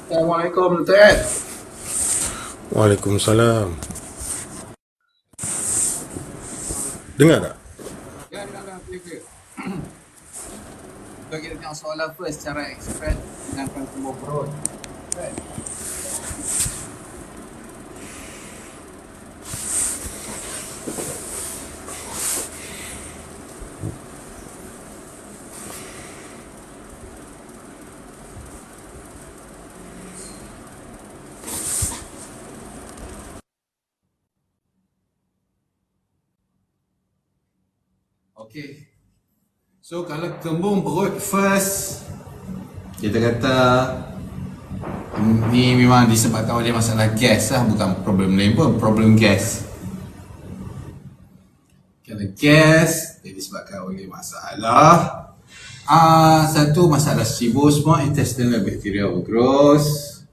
Assalamualaikum Dr. Ed. Waalaikumsalam. Dengar tak? Dah, clear. So kita tengok soalan first, cara express menangkan tumbuh perut. Right. Okay. So kalau kembung perut first, kita kata ni memang disebabkan oleh masalah gas lah, bukan problem lain pun, problem gas. Kalau gas dia disebabkan oleh masalah satu masalah SIBO, small intestinal bacterial overgrowth,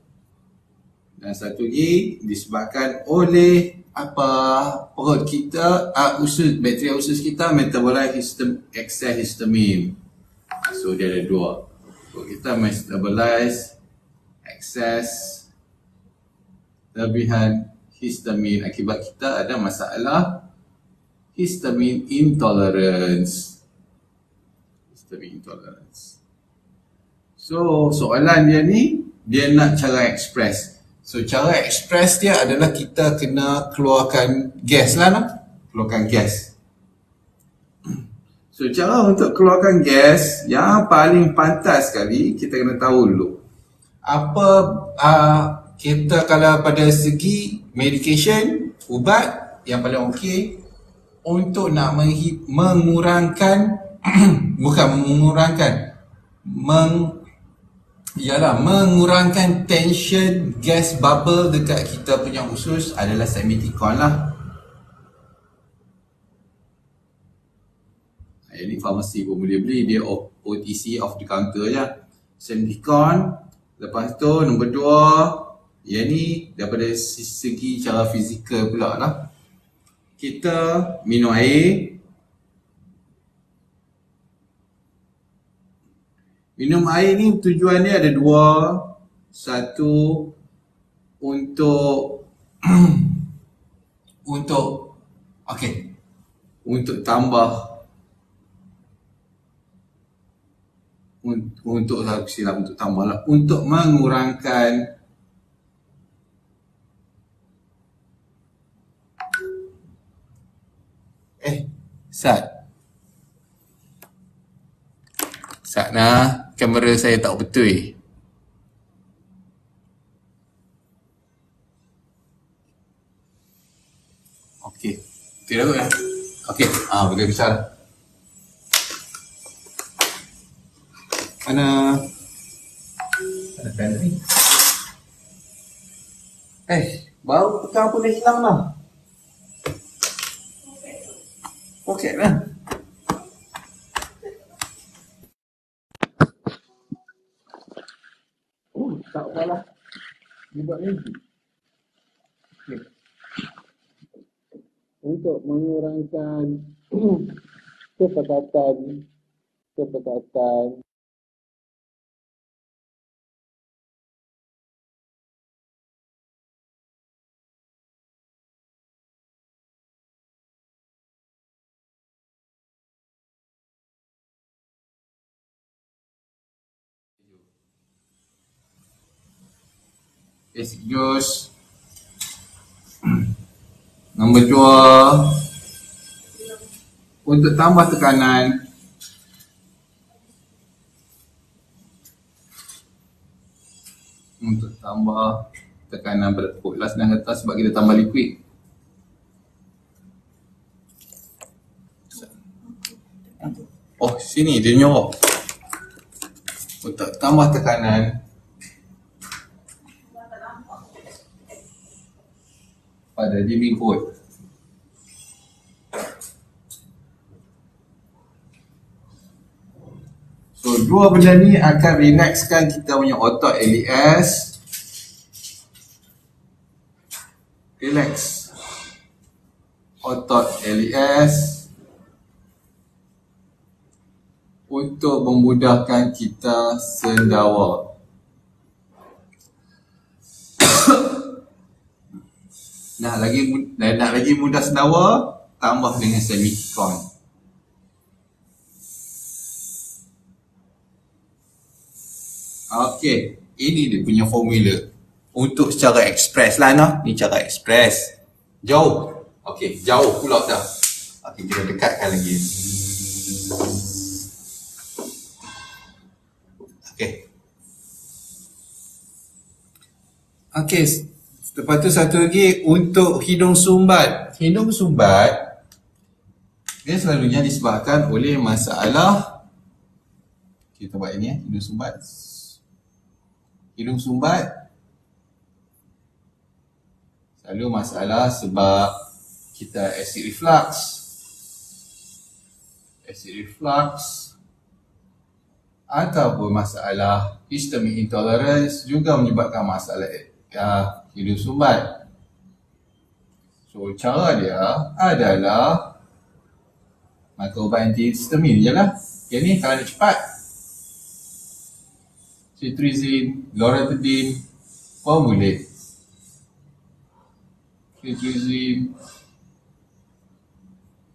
dan satu lagi disebabkan oleh perut kita, bakteria usus kita metabolize excess histamine. So dia ada dua. Perut kita metabolize excess kelebihan histamin, akibat kita ada masalah histamine intolerance. So soalan dia ni, dia nak cara express. So cara express dia adalah kita kena keluarkan gas lah, keluarkan gas. So cara untuk keluarkan gas yang paling pantas sekali, kita kena tahu dulu kita kalau pada segi medication, ubat yang paling okey untuk nak mengurangkan bukan mengurangkan, mengurangkan tension gas bubble dekat kita punya usus adalah Samidicon lah. Ini farmasi pun boleh beli, dia OTC, off the counter je. Samidicon. Lepas tu nombor 2, yang ni daripada segi cara fizikal pula lah, kita minum air. Minum air ni tujuan dia ada dua. Satu, untuk untuk tambah, untuk mengurangkan kamera saya tak betul. Okey. Tidak betul ya? Okey, boleh bicara. Mana pen ni? Baru pegang pun dah hilang lah. Poket lah. Tak apalah. Dia buat ni. Okay. Untuk mengurangkan kepekatan basic dose. Nombor 2, untuk tambah tekanan, berpukul lah senang kata, sebab kita tambah liquid. Sini dia nyorok. Untuk tambah tekanan pada dinding perut. So dua benda ni akan relaxkan kita punya otot LES. Relax otot LES untuk memudahkan kita sendawa. nak lagi mudah senawa, tambah dengan semicolon. Okey, ini dia punya formula untuk secara ekspres lah noh. Ni cara ekspres. Jauh. Okey, jauh pula dah. Okey, kita dekatkan lagi. Okey. Okey, lepas tu satu lagi untuk hidung sumbat. Hidung sumbat dia selalunya disebabkan oleh masalah, kita buat ini hidung sumbat. Hidung sumbat selalu masalah sebab kita acid reflux. Acid reflux ataupun masalah histamine intolerance juga menyebabkan masalah hidung sumbat. So cara dia adalah makan ubat antihistamin je lah. Yang ni kalau nak cepat, cetirizine, loratadine, boleh. Cetirizine,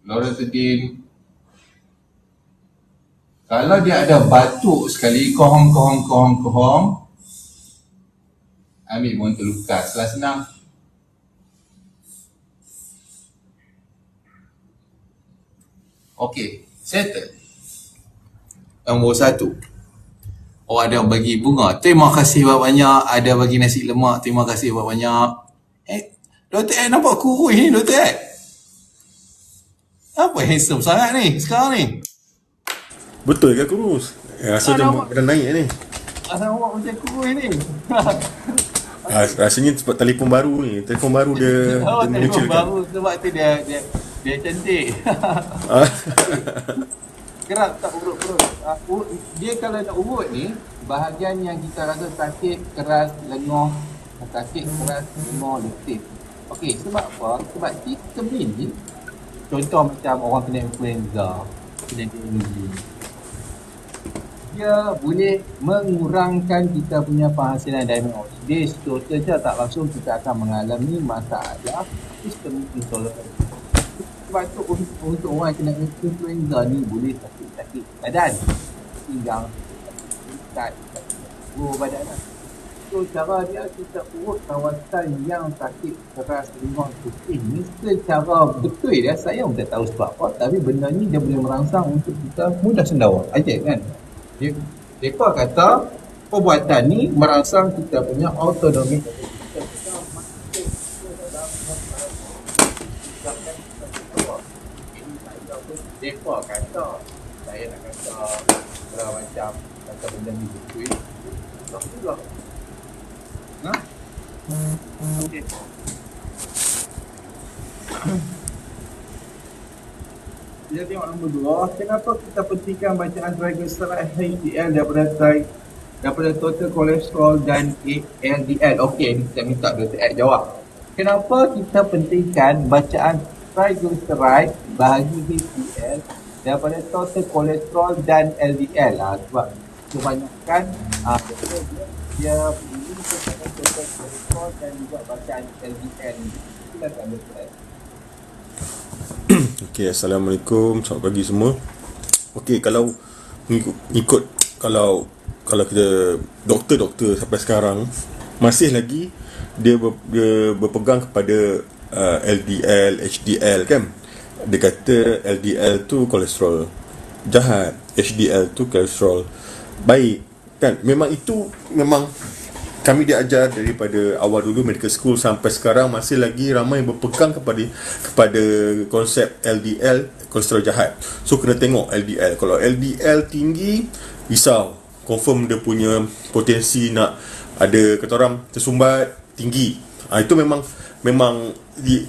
loratadine. Kalau dia ada batuk sekali, kohong, ambil Montelukast lah, senang. Okey, settle. Nombor 1. Oh, ada bagi bunga. Terima kasih banyak. Ada bagi nasi lemak. Terima kasih banyak. Dr. Ed nampak kurus ni, Dr. Ed. Apa handsome sangat ni sekarang ni? Betul ke kurus? Rasa macam badan naik ni. Asal awak macam kurus ni? Rasanya sebab telefon baru ni. Telefon baru dia, Oh, dia telefon mengecelkan. baru sebab tu dia cantik. Kerap tak urut-urut. Dia kalau nak urut ni, bahagian yang kita rasa sakit, keras, lengoh, sakit, keras, lengoh, letih. Okey, sebab apa? Sebab sistem ni, contoh macam orang kena influenza, kena dengue, dia boleh mengurangkan kita punya penghasilan diagnosis. Contohnya tak langsung kita akan mengalami masalah sistem intolerance. Sebab tu untuk orang kena influenza ni boleh sakit badan, pinggang, sakit badan lah. So cara dia kita urut kawasan yang sakit keras ringan putih ni secara betul dia, saya pun tak tahu sebab apa, tapi benda ni dia boleh merangsang untuk kita mudah sendawa. Ajaib kan? Mereka kata perbuatan ni merangsang kita punya autonomi. Mereka kata, saya nak kata macam benda ni betul. Tak juga. Okey. Kita tengok nombor 2. Kenapa kita pentingkan bacaan triglyceride HDL daripada total kolesterol dan LDL? Okey, kita minta Dr. Ed jawab. Kenapa kita pentingkan bacaan triglyceride bahagi HDL daripada total kolesterol dan LDL? Sebab kebanyakan dia ini kepada total kolesterol dan juga bacaan LDL. Silakan Dr. Ed. Okey, Assalamualaikum, selamat pagi semua. Okey, kalau ikut kalau kita doktor sampai sekarang masih lagi dia berpegang kepada LDL, HDL kan. Dia kata LDL tu kolesterol jahat, HDL tu kolesterol baik kan. Memang kami diajar daripada awal dulu medical school sampai sekarang masih lagi ramai yang berpegang kepada konsep LDL kolesterol jahat. So kena tengok LDL. Kalau LDL tinggi, risau. Confirm dia punya potensi nak ada kata orang tersumbat tinggi. Itu memang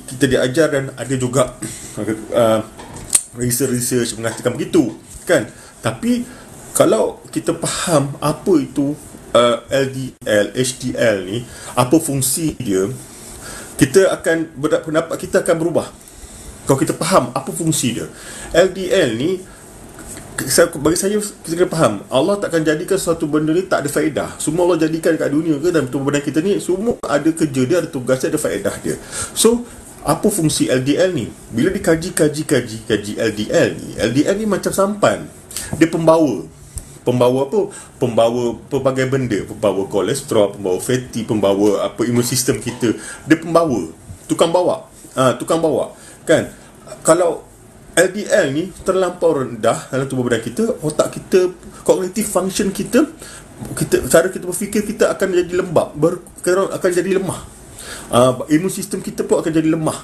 kita diajar dan ada juga research mengatakan begitu kan. Tapi kalau kita faham apa itu LDL, HDL ni, apa fungsi dia, pendapat kita akan berubah. Kalau kita faham apa fungsi dia. LDL ni bagi saya, kita kena faham, Allah takkan jadikan suatu benda ni tak ada faedah. Semua Allah jadikan kat dunia ke dalam tubuh badan kita ni, semua ada kerja dia, ada tugas dia, ada faedah dia. So apa fungsi LDL ni? Bila dikaji LDL ni macam sampan. Dia pembawa apa? Pembawa pelbagai benda, pembawa kolesterol, pembawa fatty, pembawa apa, imun sistem kita. Dia pembawa, tukang bawa kan. Kalau LDL ni terlampau rendah dalam tubuh badan kita, otak kita, cognitive function kita, cara kita berfikir kita akan jadi lembab, akan jadi lemah. Imun sistem kita pun akan jadi lemah,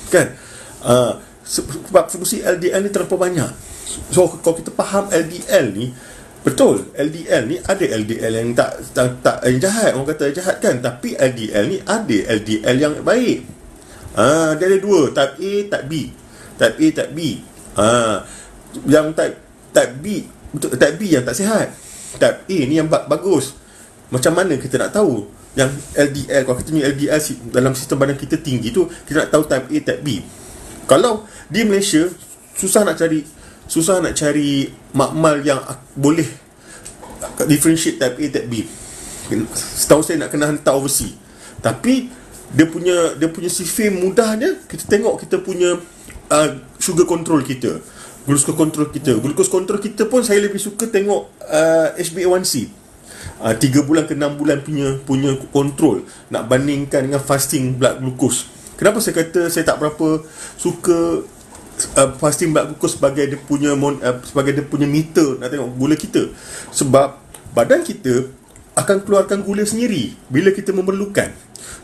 kan? Sebab fungsi LDL ni terlalu banyak. So kalau kita faham LDL ni, betul, LDL ni ada LDL yang tak yang jahat, orang kata jahat kan, tapi LDL ni ada LDL yang baik. Dia ada dua, type A, type B. Type A, type B. Yang type B, betul, type B yang tak sihat. Type A ni yang bagus. Macam mana kita nak tahu yang LDL, kalau kita ni LDL dalam sistem badan kita tinggi tu, kita nak tahu type A, type B. Kalau di Malaysia susah nak cari makmal yang boleh differentiate type A, type B. Setahu saya nak kena hantar overseas. Tapi dia punya sifir mudahnya, kita tengok kita punya sugar control kita, glucose control kita pun saya lebih suka tengok HbA1c 3 bulan ke 6 bulan punya kontrol, nak bandingkan dengan fasting blood glucose. Kenapa saya kata saya tak berapa suka fasting blood glucose sebagai dia punya meter nak tengok gula kita? Sebab badan kita akan keluarkan gula sendiri bila kita memerlukan.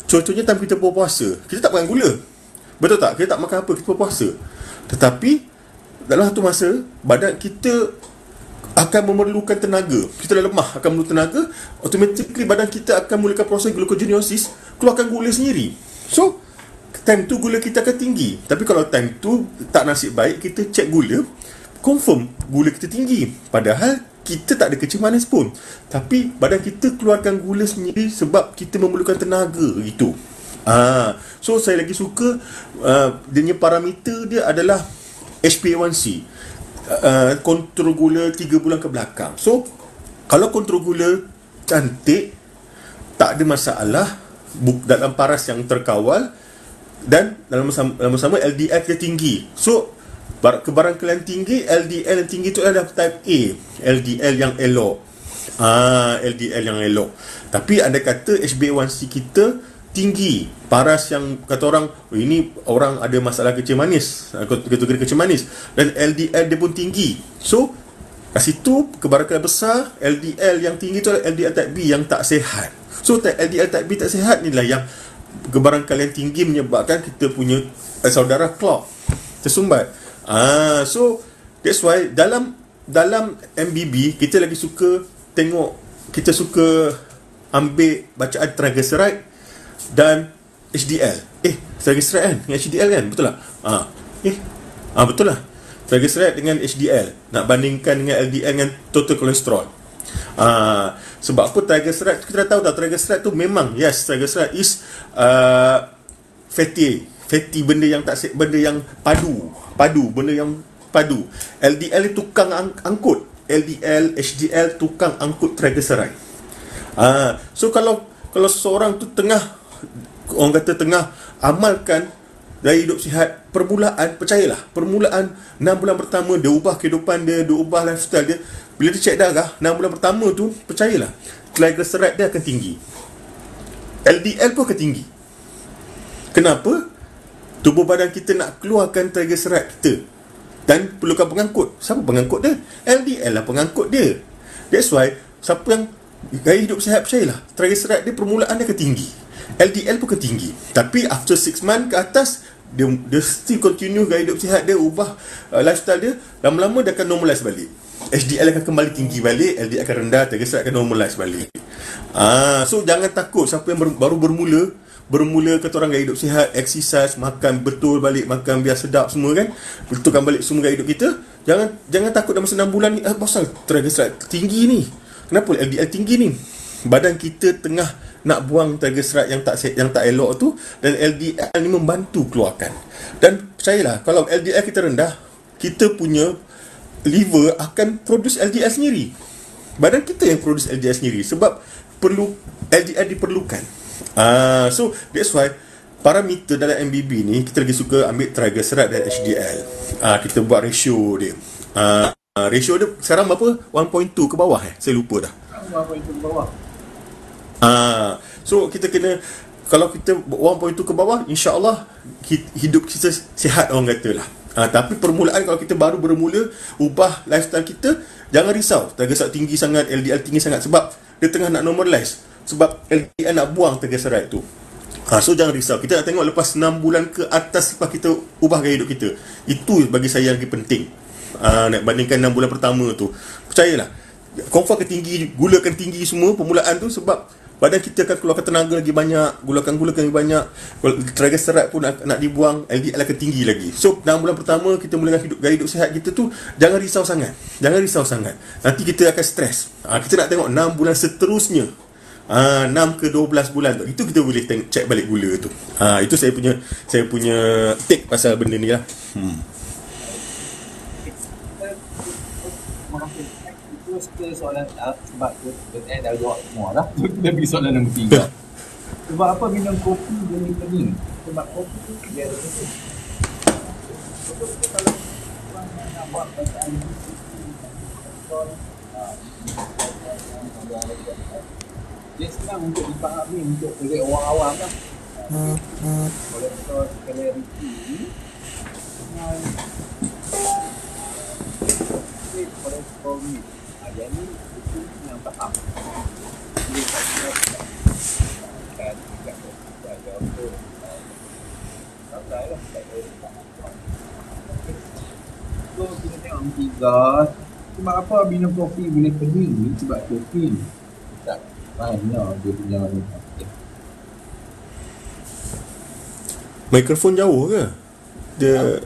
Contohnya time kita berpuasa, kita tak makan gula, betul tak? Kita tak makan apa, kita berpuasa. Tetapi dalam satu masa badan kita akan memerlukan tenaga. Kita dah lemah, akan memerlukan tenaga, automatically badan kita akan mulakan proses gluconeosis, keluarkan gula sendiri. So time tu gula kita akan tinggi. Tapi kalau time tu tak nasib baik, kita cek gula, confirm gula kita tinggi, padahal kita tak ada kecil manis pun, tapi badan kita keluarkan gula sendiri sebab kita memerlukan tenaga gitu. So saya lagi suka dia punya parameter dia adalah HbA1c, kontrol gula 3 bulan ke belakang. So kalau kontrol gula cantik, tak ada masalah dalam paras yang terkawal, dan dalam sama LDL kita tinggi. So kebarangkalian tinggi, LDL yang tinggi itu adalah type A, LDL yang elok. LDL yang elok. Tapi anda kata HbA1c kita tinggi, paras yang kata orang, ini orang ada masalah kecil manis, kategori kecil manis, dan LDL dia pun tinggi. So kat situ kebarangkalian besar, LDL yang tinggi itu adalah LDL type B yang tak sihat. So LDL type B tak sihat inilah yang kebarangkalian tinggi menyebabkan kita punya saudara clot, tersumbat. So that's why dalam MBB kita lagi suka tengok, kita suka ambil bacaan triglyceride dan HDL. Triglyceride kan dengan HDL kan, betul tak? Betul lah, triglyceride dengan HDL nak bandingkan dengan LDL dengan total kolesterol. Sebab apa triglyceride? Kita dah tahu tak, triglyceride tu memang, yes, triglyceride is fatty, benda yang padu. LDL ni tukang angkut, LDL, HDL tukang angkut triglyceride. So kalau seorang tu tengah amalkan gaya hidup sihat, percayalah, permulaan 6 bulan pertama dia ubah kehidupan dia ubah lifestyle dia. Bila dia cek darah 6 bulan pertama tu, percayalah triglyceride dia akan tinggi, LDL pun akan tinggi. Kenapa? Tubuh badan kita nak keluarkan triglyceride kita dan perlukan pengangkut. Siapa pengangkut dia? LDL lah pengangkut dia. That's why siapa yang gaya hidup sihat, percayalah triglyceride dia permulaan dia akan tinggi, LDL pun akan tinggi. Tapi after 6 months ke atas, dia still continue gaya hidup sihat dia, ubah lifestyle dia, lama-lama dia akan normalize balik. HDL akan kembali tinggi balik, LDL akan rendah, triglyceride akan normalize balik. So jangan takut siapa yang baru bermula kata orang gaya hidup sihat, exercise, makan betul balik, makan biar sedap semua kan, betulkan balik semua gaya hidup kita. Jangan takut dalam masa 6 bulan ni, pasal triglyceride tinggi ni. Kenapa LDL tinggi ni? Badan kita tengah nak buang triglyceride yang tak elok tu, dan LDL ni membantu keluarkan. Dan percayalah, kalau LDL kita rendah, kita punya liver akan produce LDL sendiri. Badan kita yang produce LDL sendiri sebab perlu LDL diperlukan. So that's why parameter dalam MBB ni kita lagi suka ambil triglyceride dan HDL. Kita buat ratio dia. Ratio dia sekarang berapa? 1.2 ke bawah saya lupa dah. 1.2 ke bawah. So kita kena, kalau kita 1.2 ke bawah, insya-Allah hidup kita sihat orang kata lah. Tapi permulaan kalau kita baru bermula ubah lifestyle kita, jangan risau triglyceride tinggi sangat, LDL tinggi sangat, sebab dia tengah nak normalize. Sebab LDL nak buang triglyceride tu. So jangan risau. Kita nak tengok lepas 6 bulan ke atas lepas kita ubah gaya hidup kita. Itu bagi saya yang lagi penting. Nak bandingkan 6 bulan pertama tu. Percayalah, confirm akan tinggi, gula akan tinggi semua permulaan tu, sebab badan kita akan keluarkan tenaga lagi banyak, gula akan lagi banyak, triglyceride pun nak dibuang, LDL akan tinggi lagi. So 6 bulan pertama kita mulakan gaya hidup sihat kita tu, jangan risau sangat. Nanti kita akan stres. Kita nak tengok 6 bulan seterusnya, 6 ke 12 bulan tu, itu kita boleh check balik gula tu. Itu saya punya take pasal benda ni lah. Suka soalan sebab saya dah jawab semua dah. So kita pergi soalan nombor 3. Sebab apa minum kopi boleh pening? Sebab kopi tu dia ada pening. So kalau orang nak buat bacaan dia senang untuk dipahami untuk oleh orang awam lah. Kolesterol kalori ni kolesterol ni jadi itu yang faham. Jadi saya akan juga belajar untuk sampai lah. So kita tengok tiga. Sebab apa minum kopi boleh pening ni? Sebab kopi tak banyak dia punya ni. Mikrofon jauh ke? Dia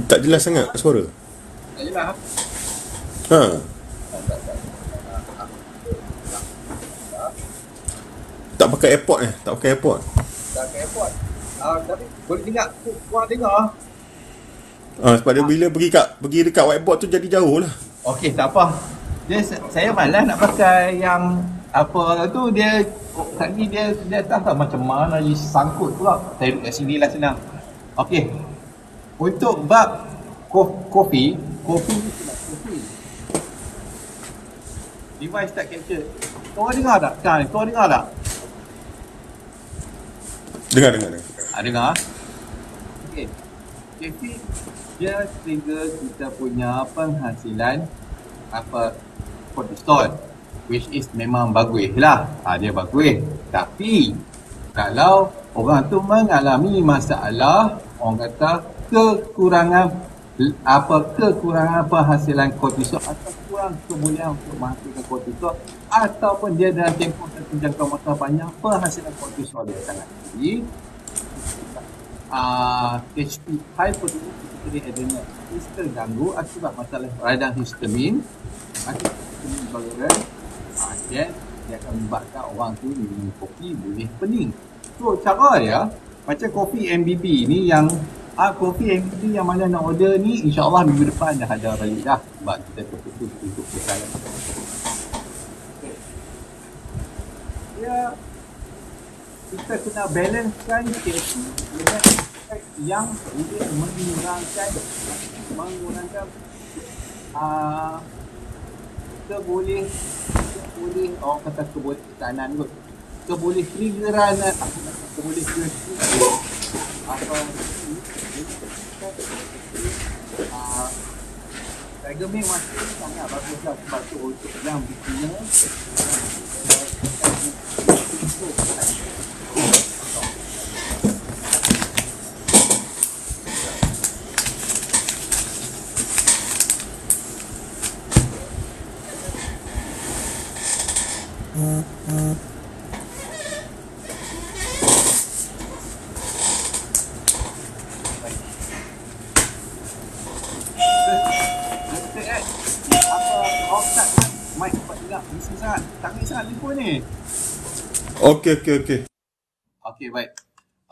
tak jelas sangat suara. Tak jelas. Tak pakai AirPod Tak pakai AirPod. Tapi boleh dengar. Korang dengar. Sebab dia bila pergi dekat whiteboard tu jadi jauh lah. Okey, tak apa. Saya malas nak pakai yang apa tu, dia tadi dia tak tahu macam mana dia sangkut pula. Saya duduk kat sini lah senang. Okey. Untuk bab kopi device tak capture. Korang dengar tak? Korang dengar tak? Dengar. Dengar. Okey. Kopi dia trigger kita punya penghasilan kortisol, which is memang bagus lah. Dia bagus. Tapi kalau orang tu mengalami masalah, orang kata kekurangan penghasilan kortisol atau kurang kebolehan untuk menghasilkan kortisol, ataupun dia dalam tempoh satu jangka masa panjang penghasilan kortisol dia sangat tinggi, HP hypertrophic adrenal terganggu akibat masalah radang histamin, histamin toleran, dan dia akan menyebabkan orang tu minum kopi boleh pening. So cara dia macam kopi MBB ni, yang kopi MBB yang mana nak order ni, insyaAllah minggu depan dah ada balik dah, sebab kita terputus untuk pesanan. Ya, kita kena balancekan kopi dengan yang boleh mengurangkan keboleh orang kata keboleh tekanan kot, keboleh triggeran keboleh atau Tigerming masih sangat bagus lah, sebab tu untuk yang bikinnya Okey. Okey, baik.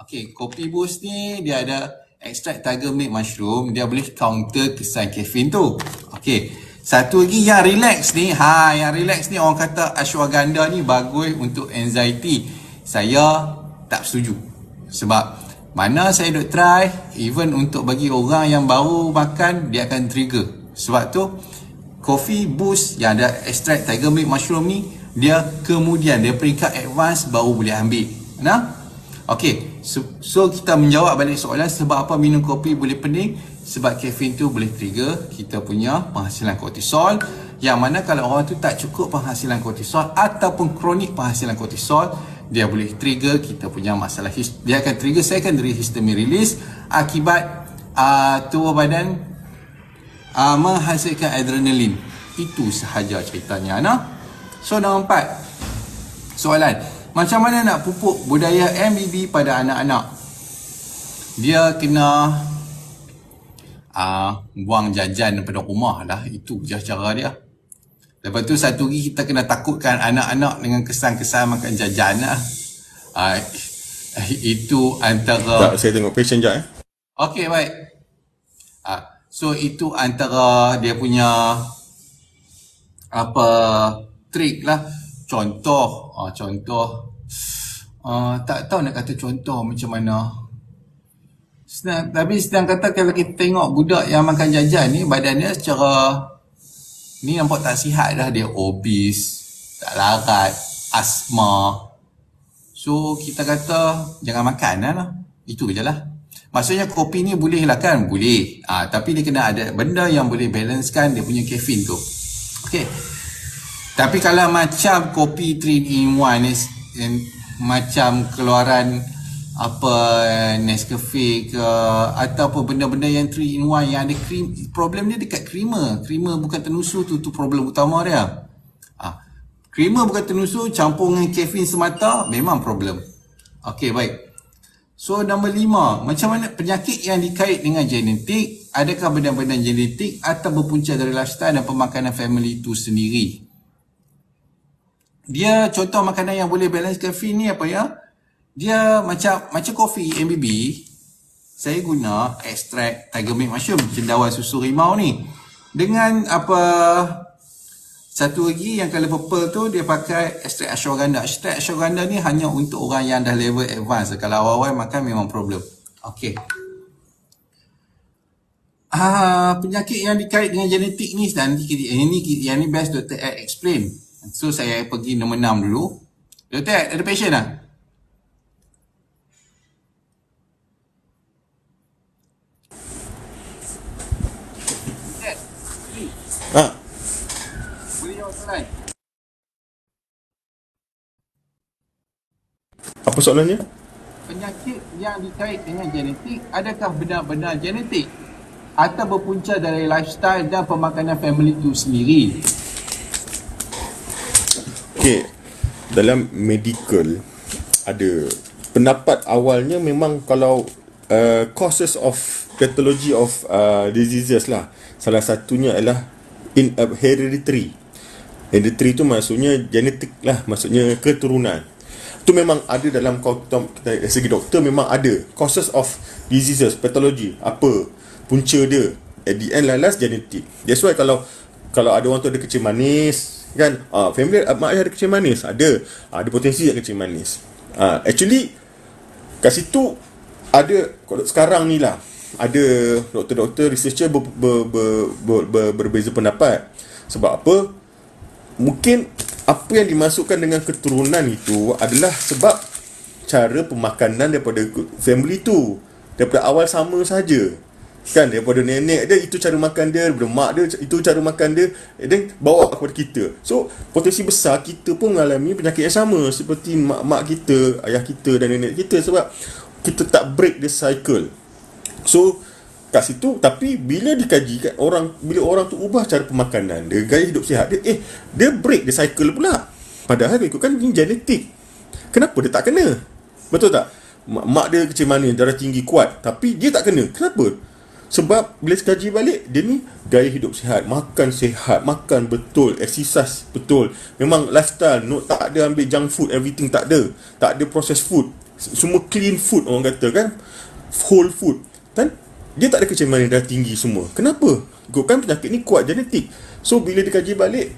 Okey, Kopi Boost ni dia ada Extract tiger milk mushroom, dia boleh counter kesan caffeine tu. Okey. Satu lagi yang relax ni, yang relax ni orang kata ashwagandha ni bagus untuk anxiety. Saya tak setuju. Sebab mana saya duk try, even untuk bagi orang yang baru makan, dia akan trigger. Sebab tu coffee boost yang ada extract tiger milk mushroom ni, dia kemudian dia peringkat advance baru boleh ambil. Nah? Okey, so kita menjawab balik soalan sebab apa minum kopi boleh pening. Sebab caffeine tu boleh trigger kita punya penghasilan kortisol, yang mana kalau orang tu tak cukup penghasilan kortisol ataupun kronik penghasilan kortisol, dia boleh trigger kita punya masalah, dia akan trigger secondary histamine release akibat tubuh badan menghasilkan adrenalin. Itu sahaja ceritanya. So nombor 4, soalan, macam mana nak pupuk budaya MBB pada anak-anak? Dia kena buang jajan daripada rumah lah. Itu je cara dia. Lepas tu satu lagi, kita kena takutkan anak-anak dengan kesan-kesan makan jajan lah. Itu antara... Tak, saya tengok patient je Okey, baik. So itu antara dia punya trik lah. Contoh tak tahu nak kata contoh macam mana. Tapi sedang kata kalau kita tengok budak yang makan jajan ni, badannya secara ni nampak tak sihat dah. Dia obese, tak larat, asma. So kita kata jangan makan lah. Itu je lah. Maksudnya kopi ni boleh lah kan? Boleh. Tapi dia kena ada benda yang boleh balancekan dia punya caffeine tu. Okay. Tapi kalau macam kopi 3-in-1 ni, macam keluaran Nescafe ke ataupun benda-benda yang 3-in-1 yang ada cream, problem dia dekat creamer bukan tenusu tu problem utama dia. Creamer bukan tenusu campur dengan caffeine semata, memang problem. Okey, baik. So nombor 5, macam mana penyakit yang dikait dengan genetik, adakah benda-benda genetik atau berpunca dari lifestyle dan pemakanan family itu sendiri? Dia contoh makanan yang boleh balance caffeine ni apa ya? Dia macam kopi MBB, saya guna extract tiger milk mushroom, cendawan susu rimau ni. Dengan satu lagi yang color purple tu, dia pakai extract ashwagandha. Extract ashwagandha ni hanya untuk orang yang dah level advance. Kalau awal-awal makan memang problem. Okey. Penyakit yang dikait dengan genetik ni, dan yang ni best Dr. Ed explain. So saya pergi nombor 6 dulu. Dr. Ed, ada patient lah? Boleh jawab soalan? Apa soalannya? Penyakit yang dikait dengan genetik, adakah benar-benar genetik atau berpunca dari lifestyle dan pemakanan family itu sendiri? Okay, dalam medical ada pendapat awalnya memang kalau causes of pathology of diseases lah, salah satunya adalah hereditary. Hereditary tu maksudnya genetik lah, maksudnya keturunan. Tu memang ada dalam dari segi doktor, memang ada causes of diseases, pathology, apa punca dia. At the end last genetik. That's why kalau ada orang tu ada kecil manis kan, family mak ayah ada kecil manis, ada potensi ada kecil manis. Actually kat situ ada sekarang ni lah, ada doktor-doktor researcher berbeza pendapat. Sebab apa? Mungkin apa yang dimasukkan dengan keturunan itu adalah sebab cara pemakanan daripada family tu daripada awal sama saja. Kan, daripada nenek dia itu cara makan dia, daripada mak dia itu cara makan dia, dan bawa kepada kita. So potensi besar kita pun mengalami penyakit yang sama seperti mak kita, ayah kita dan nenek kita, sebab kita tak break the cycle. So kat situ, tapi bila dikaji bila orang tu ubah cara pemakanan dia, gaya hidup sihat dia, dia break the cycle pula. Padahal ikutkan ini genetik. Kenapa dia tak kena? Betul tak? Mak dia kecil manis, darah tinggi kuat, tapi dia tak kena. Kenapa? Sebab bila dikaji balik, dia ni gaya hidup sihat, makan betul, exercise betul, memang lifestyle, tak ada ambil junk food, everything tak ada processed food, semua clean food orang kata kan, whole food. kan, dia tak ada kencemaran darah tinggi semua. Kenapa? Kan penyakit ni kuat genetik. So bila dikaji balik,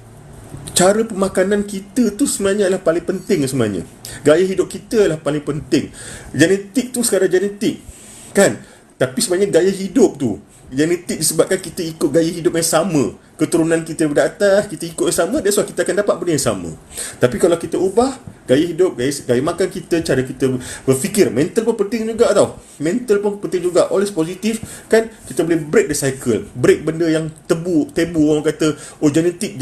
cara pemakanan kita tu sebenarnya adalah paling penting sebenarnya. Gaya hidup kita adalah paling penting. Genetik tu sekadar genetik, kan? Tapi sebenarnya gaya hidup tu genetik disebabkan kita ikut gaya hidup yang sama. Keturunan kita daripada atas, kita ikut yang sama, that's why kita akan dapat benda yang sama. Tapi kalau kita ubah gaya hidup, gaya makan kita, cara kita berfikir, mental pun penting juga tau. Mental pun penting juga. Always positif, kan? Kita boleh break the cycle, break benda yang tabu orang kata, oh genetik,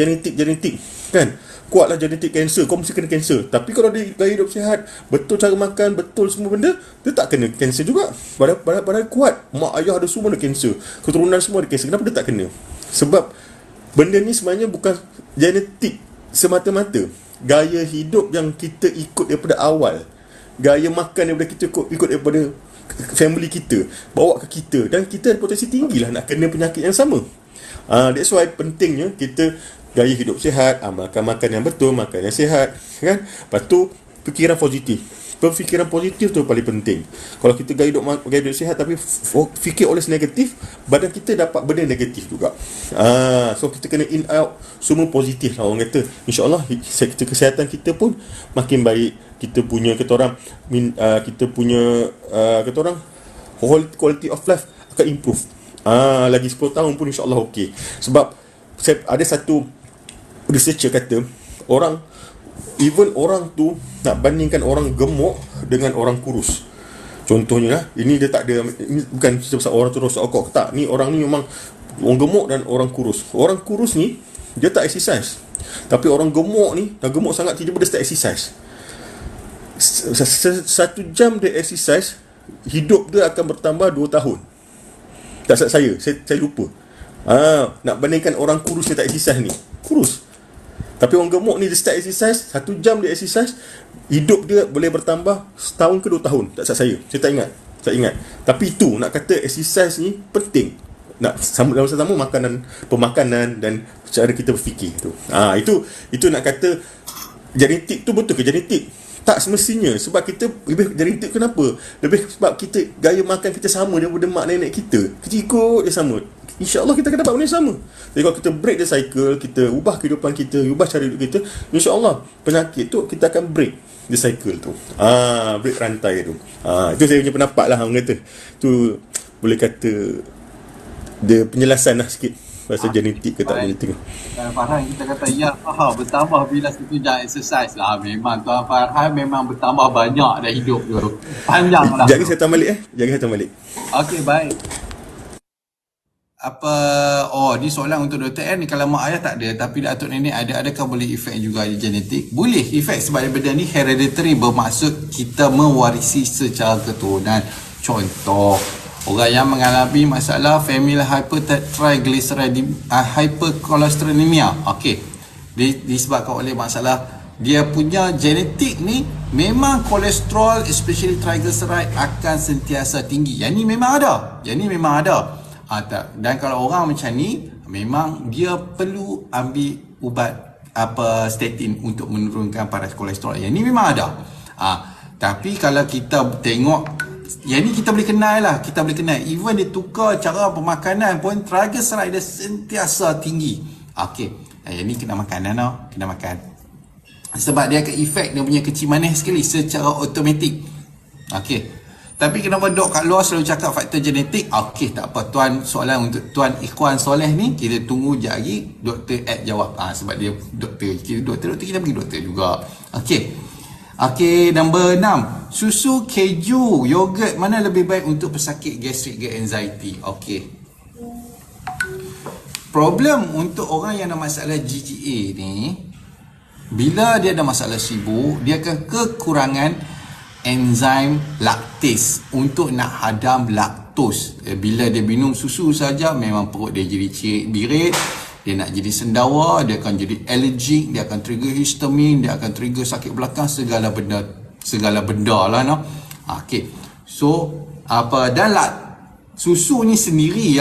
kan? Kuatlah genetik kanser, kau mesti kena kanser. Tapi kalau dia gaya hidup sihat, betul cara makan, betul semua benda, dia tak kena kanser juga. Padahal kuat, mak ayah ada semua ada kanser, keturunan semua ada kanser. Kenapa dia tak kena? Sebab benda ni sebenarnya bukan genetik semata-mata. Gaya hidup yang kita ikut daripada awal, gaya makan daripada kita ikut daripada family kita, bawa ke kita, dan kita ada potensi tinggi lah nak kena penyakit yang sama. That's why pentingnya kita gaya hidup sihat, makan yang betul, makan yang sihat, kan? Lepas tu fikiran positif. Berfikiran positif tu paling penting. Kalau kita gaya hidup sihat tapi fikir always negatif, badan kita dapat benda negatif juga. So kita kena in out semua positif lah orang kata. InsyaAllah kesihatan kita pun makin baik. Kita punya quality of life akan improve. Lagi 10 tahun pun insyaAllah okey. Sebab saya ada satu researcher kata, orang tu nak bandingkan orang gemuk dengan orang kurus. Contohnya lah, ini dia tak ada, ini bukan cerita pasal orang tu rosak okok, tak. Ni orang ni memang orang gemuk dan orang kurus. Orang kurus ni dia tak exercise. Tapi orang gemuk ni dah gemuk sangat, tiba-tiba dia start exercise. 1 jam dia exercise, hidup dia akan bertambah 2 tahun. Tak saya lupa. Nak bandingkan orang kurus yang tak exercise ni, kurus. Tapi orang gemuk ni dia start exercise, 1 jam dia exercise, hidup dia boleh bertambah setahun ke 2 tahun. Tak saya tak ingat. Tapi itu nak kata exercise ni penting. Nak dalam sama pemakanan dan cara kita berfikir tu. Itu nak kata genetik tu betul ke genetik? Tak semestinya. Sebab kita lebih genetik, kenapa? Lebih sebab kita gaya makan kita sama daripada mak nenek kita. Kita ikut dia sama. InsyaAllah kita akan dapat benda yang sama. Jadi kalau kita break the cycle, kita ubah kehidupan kita, ubah cara hidup kita, InsyaAllah penyakit tu kita akan break the cycle tu. Break rantai tu. Itu saya punya pendapat lah orang kata. Tu boleh kata dia penjelasan lah sikit pasal genetik ke tak genetik. Tuan Farhan kita kata ya bertambah bila 1 jam exercise lah. Memang Tuan Farhan memang bertambah banyak dah hidup tu. Panjang lah. Jaga saya tambah balik. Okey, baik. Ni soalan untuk Dr. N. Kalau mak ayah tak ada tapi datuk nenek ada, adakah boleh efek juga genetik? Boleh efek sebab benda ni hereditary, bermaksud kita mewarisi secara keturunan. Contoh, orang yang mengalami masalah familial hypercholesterolemia, disebabkan oleh masalah dia punya genetik ni, memang kolesterol especially triglyceride akan sentiasa tinggi. Yang ni memang ada. Dan kalau orang macam ni, memang dia perlu ambil ubat statin untuk menurunkan kadar kolesterol. Yang ni memang ada. Tapi kalau kita tengok, yang ni kita boleh kenal lah. Even dia tukar cara pemakanan pun, triglyceride dia sentiasa tinggi. Yang ni kena makan kena makan. Sebab dia akan efek dia punya kecil manis sekali secara automatik. Tapi kenapa dok kat luar selalu cakap faktor genetik? Tak apa, tuan, soalan untuk Tuan Ikhwan Soleh ni, kita tunggu sekejap lagi Dr. Ed jawab. Sebab dia doktor, kita pergi doktor juga. Nombor 6. Susu, keju, yogurt mana lebih baik untuk pesakit gastrik ke anxiety? Problem untuk orang yang ada masalah GGA ni, bila dia ada masalah sibuk, dia akan kekurangan enzim laktase untuk nak hadam laktos. Bila dia minum susu saja, memang perut dia jadi birit, dia nak jadi sendawa, dia akan jadi allergic, dia akan trigger histamin, dia akan trigger sakit belakang, segala benda lah no. Dan susu ni sendiri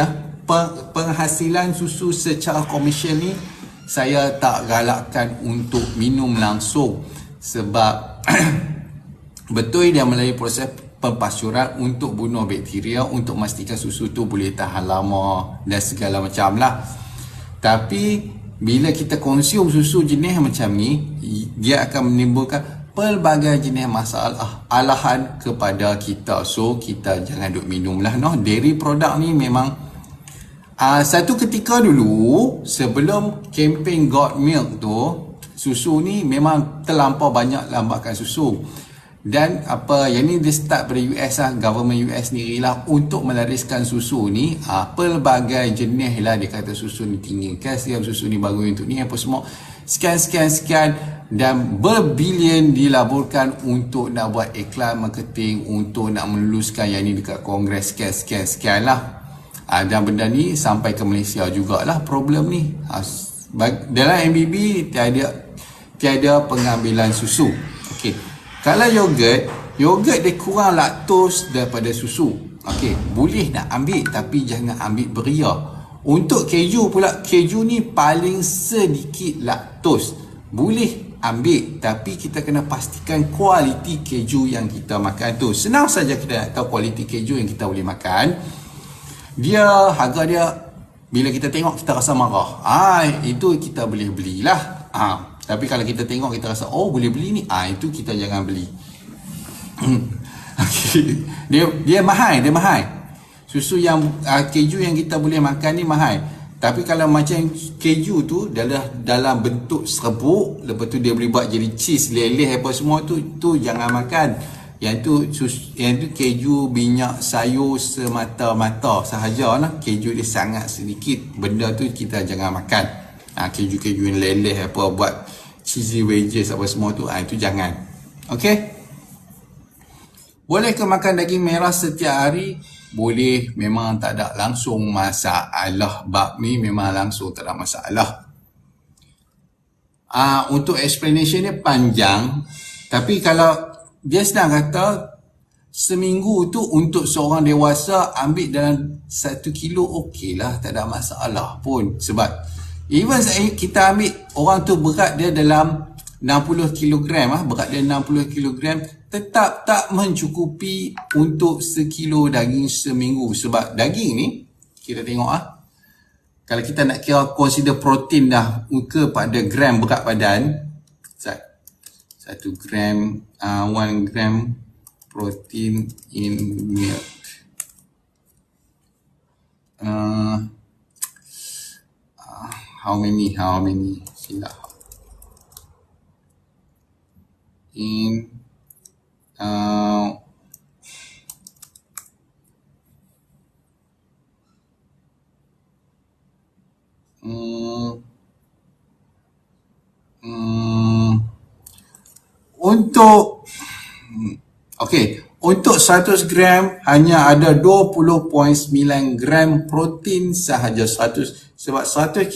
penghasilan susu secara komersial ni saya tak galakkan untuk minum langsung, sebab betul dia melalui proses pempasturan untuk bunuh bakteria, untuk memastikan susu tu boleh tahan lama dan segala macam lah. Tapi bila kita konsum susu jenis macam ni, dia akan menimbulkan pelbagai jenis masalah alahan kepada kita. So kita jangan duk minum lah, no. Dairy product ni memang satu ketika dulu sebelum kempen Got Milk tu, susu ni memang terlampau banyak lambakan susu. Dan yang ni dia start dari US lah, government US sendiri lah untuk melariskan susu ni. Pelbagai jenis lah dia kata susu ni tinggi kalsium, susu ni bagus untuk ni apa semua, sekian dan berbilion dilaburkan untuk nak buat iklan marketing, untuk nak meluluskan yang ni dekat Kongres, sekian lah. Dan benda ni sampai ke Malaysia jugalah problem ni. Dalam MBB tiada pengambilan susu. Okey. Kalau yogurt dia kurang laktos daripada susu. Okey, boleh nak ambil tapi jangan ambil beria. Untuk keju pula, keju ni paling sedikit laktos. Boleh ambil tapi kita kena pastikan kualiti keju yang kita makan tu. Senang saja kita nak tahu kualiti keju yang kita boleh makan. Harga dia bila kita tengok kita rasa marah. Itu kita boleh belilah. Tapi kalau kita tengok kita rasa boleh beli ni, itu kita jangan beli. Okay. Dia mahal. Susu yang keju yang kita boleh makan ni mahal. Tapi kalau macam keju tu dalam bentuk serbuk, lepas tu dia boleh buat jadi cheese, leleh apa semua tu jangan makan. Yang tu keju minyak sayur semata-mata sahaja lah. Keju dia sangat sedikit. Benda tu kita jangan makan. Keju-keju yang leleh apa buat cheesy wedges apa semua tu, itu jangan. Okey. Boleh ke makan daging merah setiap hari? Boleh, memang tak ada langsung masalah. Bab ni memang langsung tak ada masalah. Untuk explanation dia panjang, tapi kalau dia sedang kata seminggu tu untuk seorang dewasa ambil dalam 1 kilo, okey lah, tak ada masalah pun. Sebab even kita ambil orang tu berat dia dalam 60 kg, berat dia 60 kg, tetap tak mencukupi untuk sekilo daging seminggu. Sebab daging ni kita tengok kalau kita nak kira consider protein dah kepada gram berat badan, 1 gram 1 gram protein in milk, how many sila in untuk 100 gram hanya ada 20.9 gram protein sahaja. Sebab 100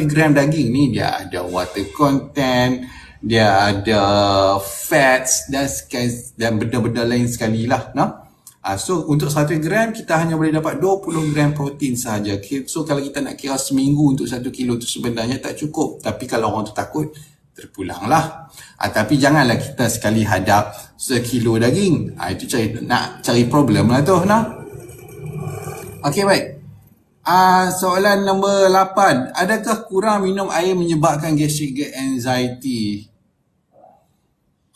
gram daging ni dia ada water content, dia ada fats dan benda-benda lain sekali lah. So untuk 1 gram kita hanya boleh dapat 20 gram protein sahaja. So kalau kita nak kira seminggu untuk 1 kilo tu sebenarnya tak cukup. Tapi kalau orang tu takut, terpulanglah. Tapi janganlah kita sekali hadap sekilo daging. Itu nak cari problem lah tu. Okey, baik. Soalan nombor 8. Adakah kurang minum air menyebabkan gastric anxiety?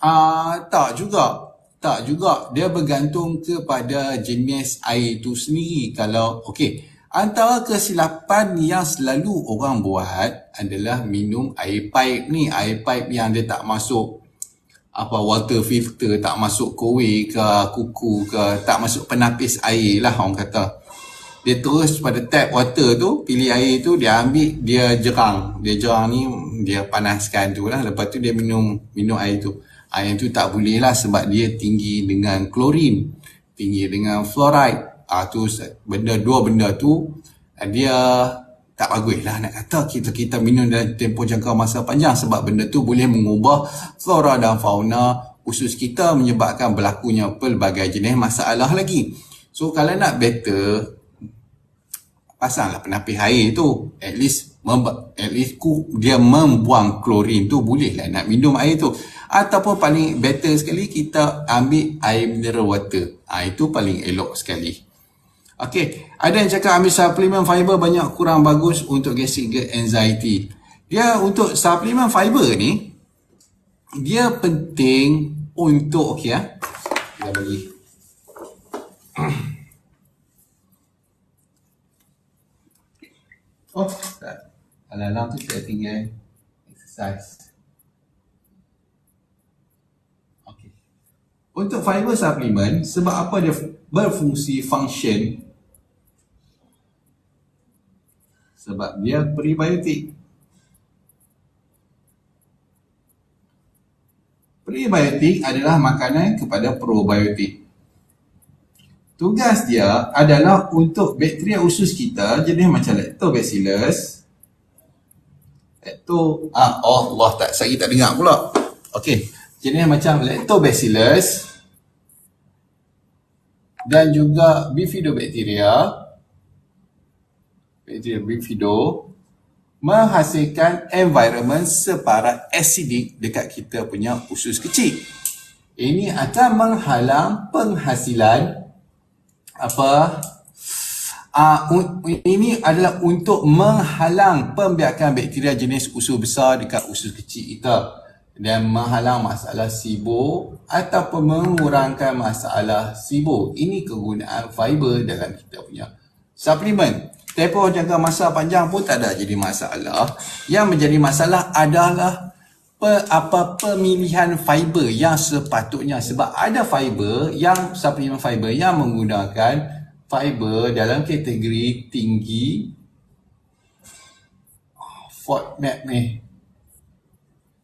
Tak juga. Dia bergantung kepada jenis air itu sendiri. Antara kesilapan yang selalu orang buat adalah minum air pipe ni. Air pipe yang dia tak masuk water filter, tak masuk kowe ke kuku ke, tak masuk penapis air lah orang kata. Dia terus pada tap water tu, pilih air tu, dia ambil, dia jerang ni, dia panaskan tu lah. Lepas tu dia minum air tu. Air tu tak boleh lah sebab dia tinggi dengan klorin, tinggi dengan fluoride. Dua benda tu dia tak bagus lah nak kata kita minum dalam tempoh jangka masa panjang, sebab benda tu boleh mengubah flora dan fauna usus kita, menyebabkan berlakunya pelbagai jenis masalah lagi. So kalau nak better, pasanglah penapis air tu. At least dia membuang klorin tu, bolehlah nak minum air tu. Ataupun paling better sekali kita ambil air mineral water. Itu paling elok sekali. Okey, ada yang cakap ambil suplemen fiber banyak kurang bagus untuk gastric gut anxiety. Dia untuk suplemen fiber ni, dia penting untuk kita bagi tak. Alam-alam tu saya tinggal exercise. Okey. Untuk fiber supplement, sebab apa dia berfungsi function? Sebab dia prebiotik. Prebiotik adalah makanan kepada probiotik. Tugas dia adalah untuk bakteria usus kita jenis macam Lactobacillus. Allah tak, saya tak dengar pula. Okey, jenis macam Lactobacillus dan juga Bifidobacteria. Bakteria Bifido menghasilkan environment separat acidic dekat kita punya usus kecil. Ini akan menghalang penghasilan ini adalah untuk menghalang pembiakan bakteria jenis usus besar dekat usus kecil kita dan menghalang masalah SIBO ataupun mengurangkan masalah SIBO. Ini kegunaan fiber dalam kita punya suplemen. Tempoh jangka masa panjang pun tak ada jadi masalah. Yang menjadi masalah adalah pemilihan fiber yang sepatutnya, sebab ada fiber yang suplemen fiber yang menggunakan fiber dalam kategori tinggi FODMAP ni.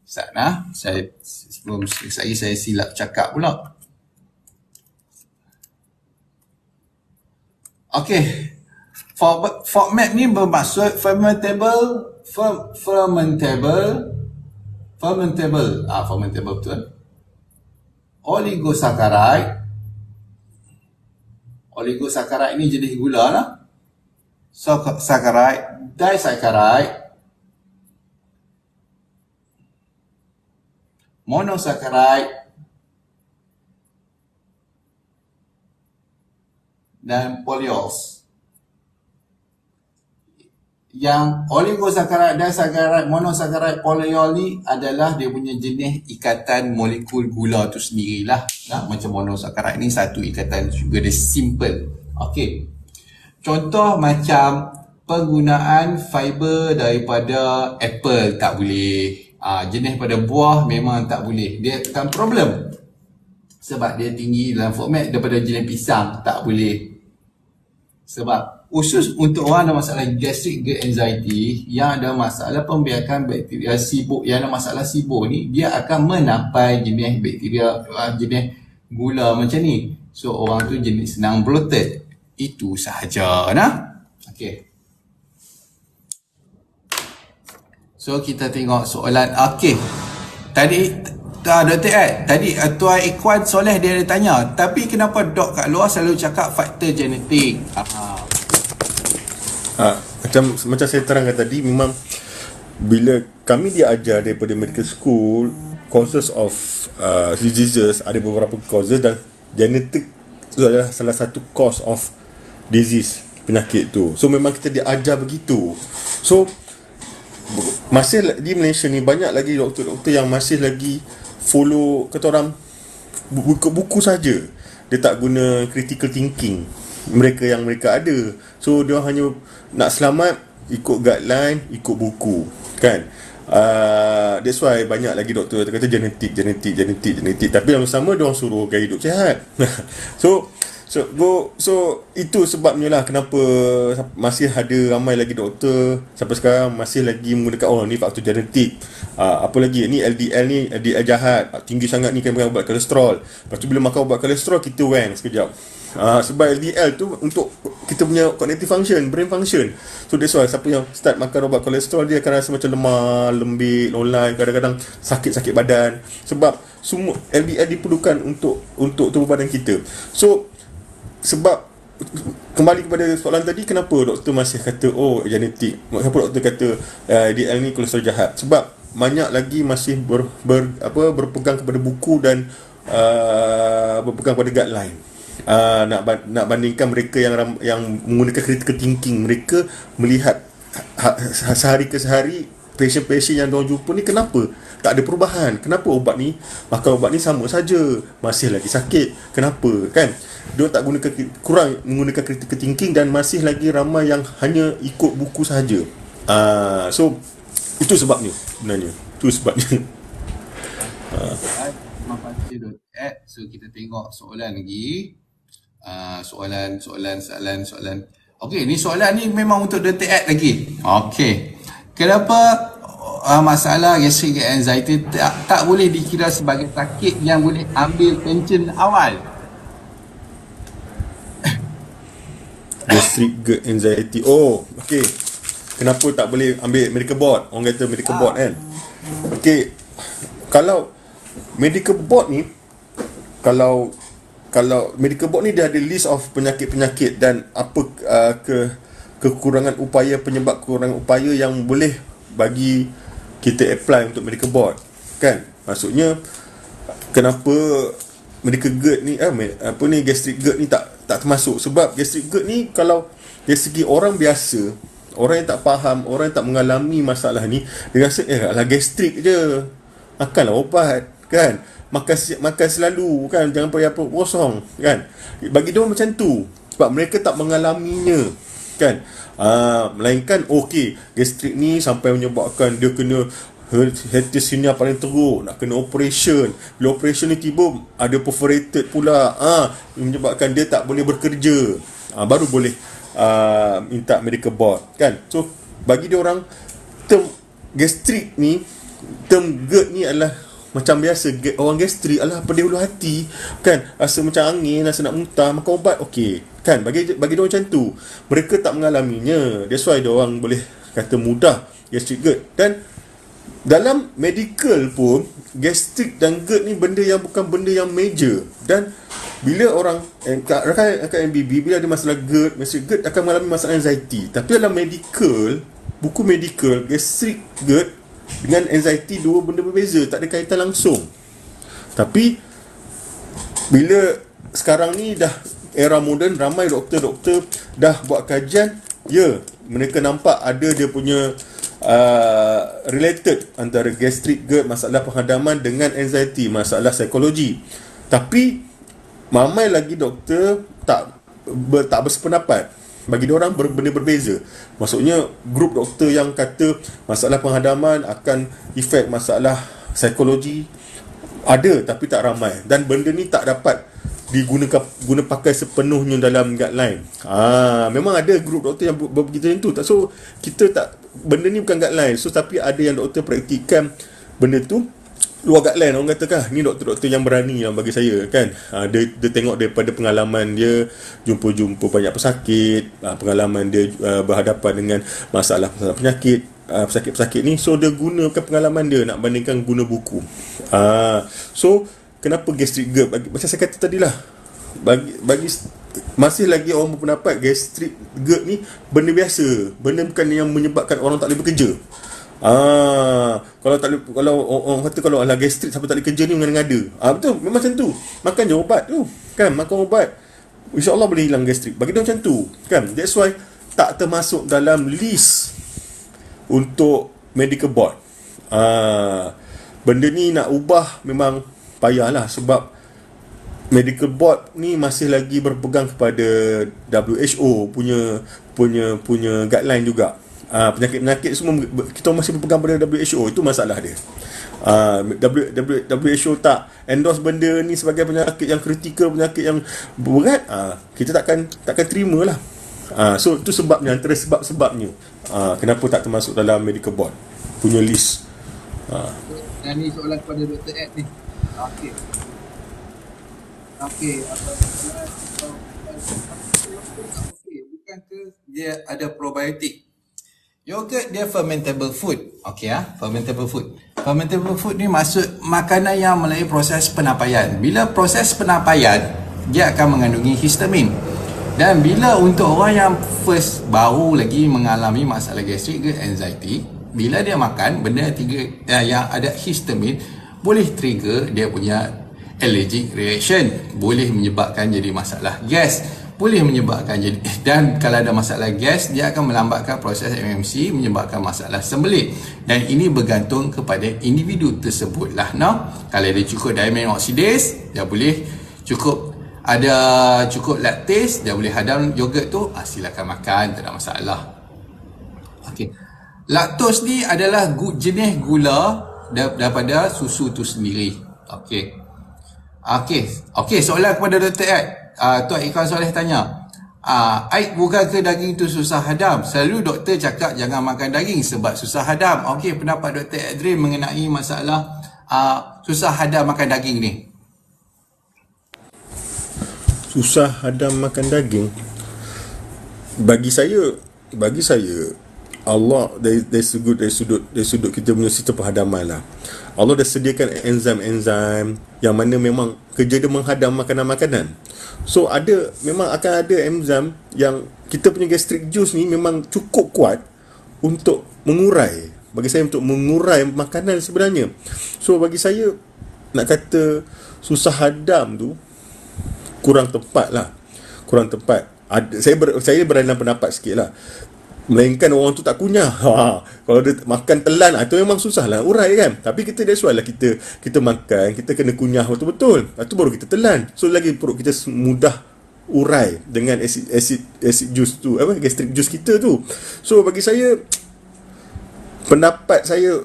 Sana sebelum saya silap cakap pula. Okey, FODMAP ni bermaksud fermentable betul. Oligosaccharide ni jenis gula lah. Saccharide, disaccharide, monosaccharide dan polyols. Yang oligosaccharide, disaccharide, monosaccharide, polyol ni adalah dia punya jenis ikatan molekul gula tu sendirilah. Macam monosaccharide ni satu ikatan sugar, dia simple. Okey. Contoh macam penggunaan fiber daripada apple tak boleh. Jenis pada buah memang tak boleh. Dia akan problem. Sebab dia tinggi dalam FODMAP daripada jenis pisang, tak boleh. Sebab khusus untuk orang ada masalah gastric gut anxiety, yang ada masalah pembiakan bakteria SIBO, yang ada masalah SIBO ni, dia akan menampai jenis bakteria, jenis gula macam ni. So orang tu jenis senang bloated. Itu sahaja nah. Okey. So kita tengok soalan. Okey. Tadi Dr. Ed, tadi Tuan Ikhwan Soleh dia ada tanya, tapi kenapa dok kat luar selalu cakap faktor genetik? Macam saya terangkan tadi, memang bila kami diajar daripada medical school, causes of diseases, ada beberapa causes dan genetik itu adalah salah satu cause of disease, penyakit tu. So memang kita diajar begitu. So masih di Malaysia ni banyak lagi doktor-doktor yang masih lagi follow kata orang buku saja. Dia tak guna critical thinking mereka ada. So dia hanya nak selamat ikut guideline, ikut buku, kan? That's why banyak lagi doktor kata genetik. Tapi yang sama dia orang suruh gaya hidup sihat. So itu sebabnya lah kenapa masih ada ramai lagi doktor sampai sekarang masih lagi menggunakan ni faktor genetik. Apa lagi ni LDL jahat, tinggi sangat ni kan makan ubat kolesterol. Lepas tu bila makan ubat kolesterol kita wang sekejap. Sebab LDL tu untuk kita punya cognitive function, brain function. So that's why siapa yang start makan ubat kolesterol dia akan rasa macam lemah, lembik, lolai, kadang-kadang sakit badan. Sebab semua LDL diperlukan untuk tubuh badan kita. So sebab kembali kepada soalan tadi, kenapa doktor masih kata genetik? Kenapa doktor kata DL ni kolesterol jahat? Sebab banyak lagi masih berpegang kepada buku dan berpegang pada guideline. Nak bandingkan mereka yang menggunakan critical thinking, mereka melihat sehari ke sehari pasien-pasien yang diorang jumpa ni, kenapa tak ada perubahan, kenapa obat ni, makan obat ni sama saja, masih lagi sakit, kenapa, kan? Dia tak kurang menggunakan critical thinking, dan masih lagi ramai yang hanya ikut buku sahaja. So itu sebabnya sebenarnya. Itu sebabnya. So kita tengok soalan lagi. Soalan. Okey, ni soalan ni memang untuk Dr. Ed lagi. Okey. Kenapa masalah gastric anxiety tak boleh dikira sebagai sakit yang boleh ambil pension awal? Gastric GERD anxiety. Okey. Kenapa tak boleh ambil medical board? Orang kata medical board kan. Okey. Kalau medical board ni, kalau medical board ni dia ada list of penyakit-penyakit dan apa kekurangan upaya, penyebab kekurangan upaya yang boleh bagi kita apply untuk medical board, kan? Maksudnya kenapa medical GERD ni gastric GERD ni tak termasuk? Sebab gastric GERD ni, kalau dari segi orang biasa, orang yang tak faham, orang yang tak mengalami masalah ni, dia rasa alah gastrik je, makanlah obat, kan? Makan selalu, kan? Jangan payah perut kosong, kan? Bagi dia macam tu, sebab mereka tak mengalaminya, kan? Melainkan gastrik ni sampai menyebabkan dia kena hepatitis paling teruk, nak kena operation. Bila operation ni tiba ada perforated pula, menyebabkan dia tak boleh bekerja, baru boleh minta medical board, kan? So bagi dia orang, term gastrik ni, term GERD ni adalah macam biasa. Orang gastrik adalah pedih hulu hati, kan? Rasa macam angin, rasa nak muntah, makan obat, kan? Bagi dia orang macam tu. Mereka tak mengalaminya, that's why dia orang boleh kata mudah gastric GERD. Dan dalam medical pun, gastrik dan GERD ni benda yang bukan benda yang major. Dan bila orang rakan MBB, bila ada masalah GERD akan mengalami masalah anxiety. Tapi dalam medical, buku medical, gastrik GERD dengan anxiety dua benda berbeza, tak ada kaitan langsung. Tapi bila sekarang ni dah era moden, ramai doktor-doktor dah buat kajian, mereka nampak ada dia punya related antara gastric GERD, masalah penghadaman, dengan anxiety, masalah psikologi. Tapi ramai lagi doktor tak bersependapat. Bagi diorang benda berbeza. Maksudnya grup doktor yang kata masalah penghadaman akan efek masalah psikologi ada, tapi tak ramai. Dan benda ni tak dapat guna pakai sepenuhnya dalam guideline. Memang ada grup doktor yang begitu macam tu. So kita tak, benda ni bukan guideline. So tapi ada yang doktor praktikan benda tu luar guideline. Orang kata ni doktor-doktor yang berani yang bagi saya, kan? Dia tengok daripada pengalaman dia jumpa banyak pesakit, pengalaman dia berhadapan dengan masalah penyakit, pesakit-pesakit ni. So dia gunakan pengalaman dia nak bandingkan guna buku. So kenapa gastric GERD? Macam saya kata tadilah, bagi masih lagi orang berpendapat gastric GERD ni benda biasa, benda bukan yang menyebabkan orang tak boleh bekerja. Kalau orang kata kalau ala gastrik sampai tak boleh kerja ni mengada-ngada. Betul, memang macam tu. Makan je obat tu, kan? Makan obat, InsyaAllah boleh hilang gastrik. Bagi dia macam tu, kan? That's why tak termasuk dalam list untuk medical board. Benda ni nak ubah memang payahlah, sebab medical board ni masih lagi berpegang kepada WHO punya guideline juga. Penyakit-penyakit semua kita masih berpegang pada WHO. Itu masalah dia. WHO tak endorse benda ni sebagai penyakit yang kritikal, penyakit yang berat, kita takkan terima lah. So itu sebabnya, antara sebab-sebabnya kenapa tak termasuk dalam medical board punya list. Dan ni soalan kepada Dr. Ed ni. Okey, bukan ke dia ada probiotik? Yogurt dia fermentable food. Fermentable food. Fermentable food ni maksud makanan yang melalui proses penapaian. Bila proses penapaian, dia akan mengandungi histamin. Dan bila untuk orang yang first baru lagi mengalami masalah gastrik ke anxiety, bila dia makan benda yang ada histamin, boleh trigger dia punya allergic reaction, boleh menyebabkan jadi masalah gas, boleh menyebabkan jadi, dan kalau ada masalah gas, dia akan melambatkan proses MMC, menyebabkan masalah sembelit. Dan ini bergantung kepada individu tersebut lah. Kalau dia cukup diamine oxidase, dia boleh cukup lactase, dia boleh hadam yogurt tu, silakan makan, tak ada masalah. Okey. Laktos ni adalah jenis gula daripada susu tu sendiri. Okey, soalan kepada Dr. Ed. Tuan Ikhwan Soleh tanya, Aid, bukan ke daging tu susah hadam? Selalu doktor cakap jangan makan daging sebab susah hadam. Okey, pendapat Dr. Adrian mengenai masalah susah hadam makan daging ni. Susah hadam makan daging, bagi saya Allah dari sudut kita punya sistem penghadaman lah, Allah dah sediakan enzim-enzim yang mana memang kerja dia menghadam makanan-makanan. So memang akan ada enzim yang kita punya gastric juice ni memang cukup kuat untuk mengurai, bagi saya untuk mengurai makanan sebenarnya. So bagi saya nak kata susah hadam tu kurang tepat. Saya berada dalam pendapat sikit lah, melainkan orang tu tak kunyah. Kalau dia makan telan, itu memang susah lah urai kan. Tapi kita that's why lah kita makan, kita kena kunyah betul-betul, lepas tu baru kita telan. So lagi perut kita mudah urai dengan acid juice tu, gastric juice kita tu. So bagi saya, pendapat saya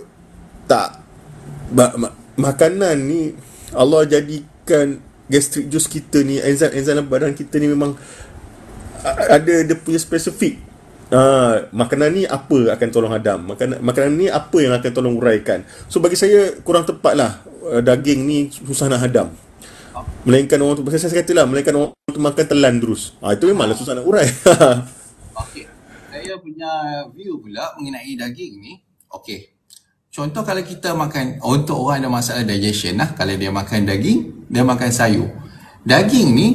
tak, makanan ni Allah jadikan gastric juice kita ni, enzim dalam badan kita ni memang ada dia punya spesifik. Makanan ni apa akan tolong hadam, makanan ni apa yang akan tolong uraikan. So bagi saya kurang tepat lah daging ni susah nak hadam, melainkan orang tu, saya kata lah, melainkan orang tu makan telan terus, itu memanglah susah nak urai. Okey, saya punya view pula mengenai daging ni. Okey, contoh kalau kita makan, untuk orang ada masalah digestion lah, kalau dia makan daging, dia makan sayur. Daging ni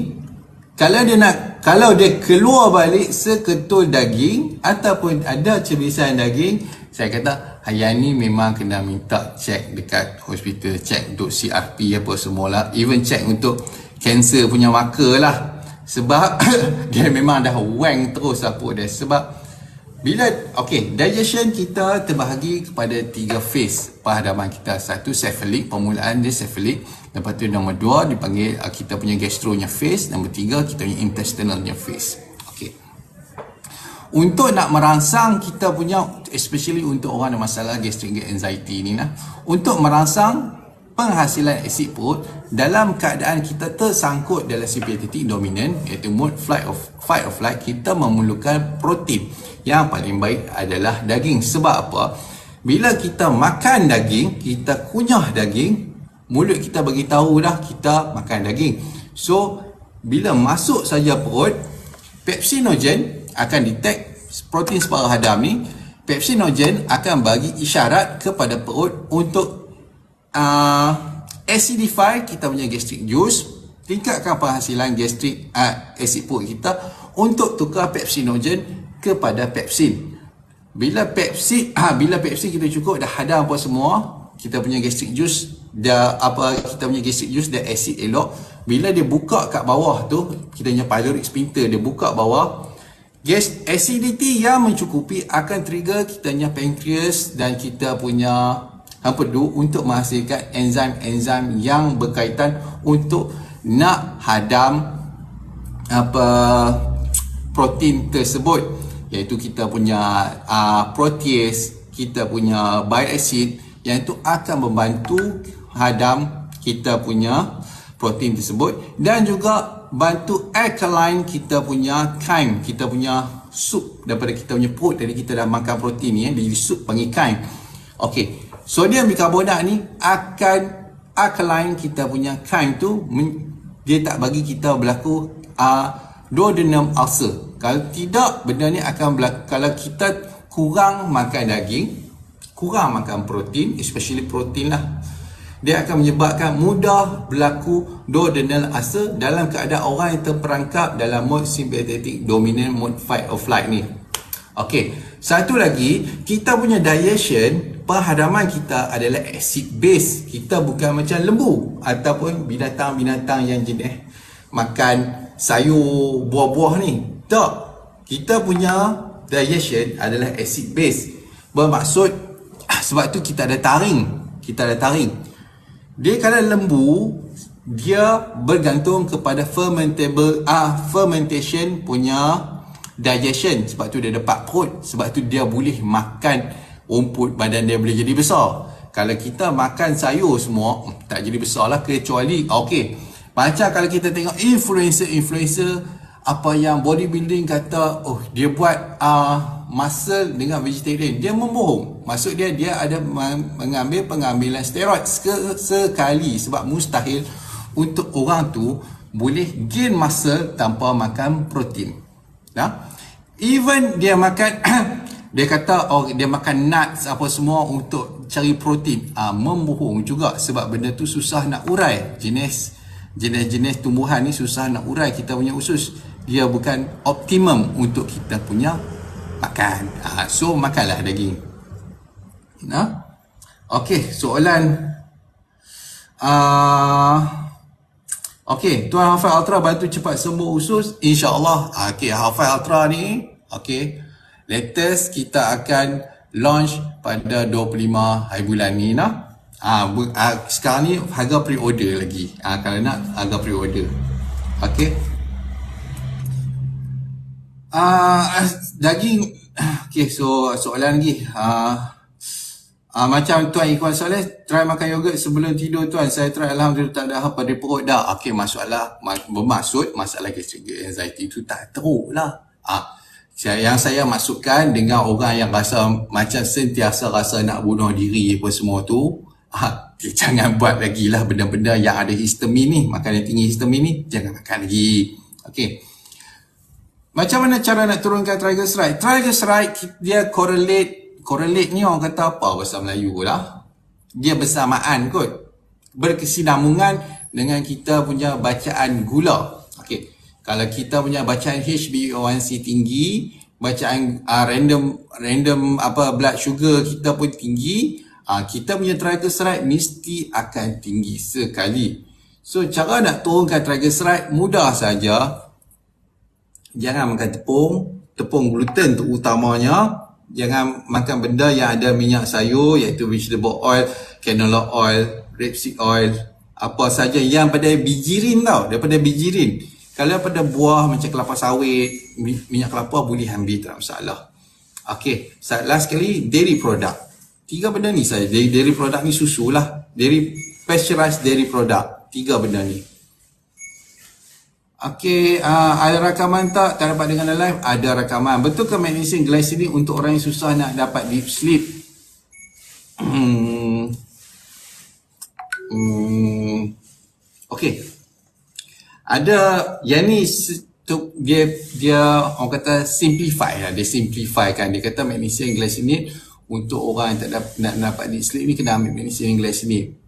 kalau dia keluar balik seketul daging ataupun ada cebisan daging, saya kata yang ni memang kena minta cek dekat hospital, cek untuk CRP apa semualah, even cek untuk kanser punya marker lah, sebab dia memang dah wang terus apa dia. Sebab bila digestion kita terbahagi kepada 3 phase penghadaman kita. Satu cephalic, permulaan dia cephalic. Lepas tu nombor 2 dipanggil kita punya gastronya phase. Nombor 3 kita punya intestinalnya phase. Untuk nak merangsang kita punya, especially untuk orang ada masalah gastric anxiety ni lah, untuk merangsang penghasilan asid perut dalam keadaan kita tersangkut dalam simpathetic dominant, iaitu mode fight or flight, kita memerlukan protein. Yang paling baik adalah daging. Sebab apa? Bila kita makan daging, kita kunyah daging, mulut kita bagi tahu dah kita makan daging. So bila masuk saja perut, pepsinogen akan detect protein separa hadam ni. Pepsinogen akan bagi isyarat kepada perut untuk acidify kita punya gastric juice, tingkatkan penghasilan gastric acid perut kita untuk tukar pepsinogen kepada pepsin. Bila pepsin kita cukup dah hadam apa semua, kita punya gastric juice dah kita punya gastric juice dah acid elok. Bila dia buka kat bawah tu, kita punya pyloric sphincter dia buka bawah, acidity yang mencukupi akan trigger kita punya pancreas dan kita punya empedu untuk menghasilkan enzim-enzim yang berkaitan untuk nak hadam protein tersebut, iaitu kita punya protease, kita punya bile acid, yang itu akan membantu hadam kita punya protein tersebut, dan juga bantu alkaline kita punya chyme, kita punya sup daripada kita punya perut. Dari kita dah makan protein ni, jadi sup panggil chyme. Sodium bikarbonat ni akan alkaline kita punya chyme tu, dia tak bagi kita berlaku duodenum ulcer. Kalau tidak, benda ni akan berlaku kalau kita kurang makan daging, kurang makan protein, especially protein lah. dia akan menyebabkan mudah berlaku duodenal ulcer dalam keadaan orang yang terperangkap dalam mode sympathetic dominant mode fight or flight ni. Okey, satu lagi, kita punya digestion, penghadaman kita adalah acid base. Kita bukan macam lembu ataupun binatang-binatang yang jenis makan sayur, buah-buah ni. Tak, kita punya digestion adalah acid base. Bermaksud sebab tu kita ada taring. Dia kalau lembu, dia bergantung kepada fermentation punya digestion. Sebab tu dia dapat perut. Sebab tu dia boleh makan rumput, badan dia boleh jadi besar. Kalau kita makan sayur semua, tak jadi besar lah, kecuali macam kalau kita tengok influencer apa yang bodybuilding kata, dia buat muscle dengan vegetarian, dia membohong. Maksud dia ada mengambil pengambilan steroid sekali, sebab mustahil untuk orang tu boleh gain muscle tanpa makan protein. Even dia makan dia kata dia makan nuts apa semua untuk cari protein, membohong juga, sebab benda tu susah nak urai. Jenis-jenis tumbuhan ni susah nak urai kita punya usus. Dia bukan optimum untuk kita punya makan. So makanlah daging. Okey, soalan Tuan Hafal Ultra bantu cepat sembuh usus, insya-Allah. Hafal Ultra ni latest kita akan launch pada 25 hari bulan ni sekarang ni harga pre-order lagi. Kalau nak harga pre-order. Daging. So soalan lagi. Macam Tuan Ikhwan Saleh, try makan yogurt sebelum tidur Tuan. Saya try, alhamdulillah tak ada apa di perut dah. Bermaksud masalah gastric anxiety tu tak teruk lah. Yang saya masukkan dengan orang yang rasa macam sentiasa rasa nak bunuh diri apa semua tu, jangan buat lagi lah benda-benda yang ada histamin ni. Makanan tinggi histamin ni jangan makan lagi. Macam mana cara nak turunkan triglyceride? Triglyceride dia correlate ni orang kata apa bahasa Melayu lah, dia bersamaan kot, berkesinambungan dengan kita punya bacaan gula. Kalau kita punya bacaan HbA1c tinggi, bacaan random blood sugar kita pun tinggi, kita punya triglyceride mesti akan tinggi sekali. So cara nak turunkan triglyceride mudah saja. Jangan makan tepung gluten terutamanya. Jangan makan benda yang ada minyak sayur, iaitu vegetable oil, canola oil, rapeseed oil, apa saja yang pada bijirin daripada bijirin. Kalau pada buah macam kelapa sawit, minyak kelapa boleh ambil, tak masalah. Last sekali, dairy product. 3 benda ni saja. Dairy product ni susu lah. Pasteurized dairy product. 3 benda ni. Ada rakaman tak dapat dengan live? Ada rakaman. Betul ke magnesium glycinate untuk orang yang susah nak dapat deep sleep? Ada yang ni dia orang kata simplify lah. Dia simplify kan. Dia kata magnesium glycinate untuk orang yang tak dapat deep sleep ni kena ambil magnesium glycinate.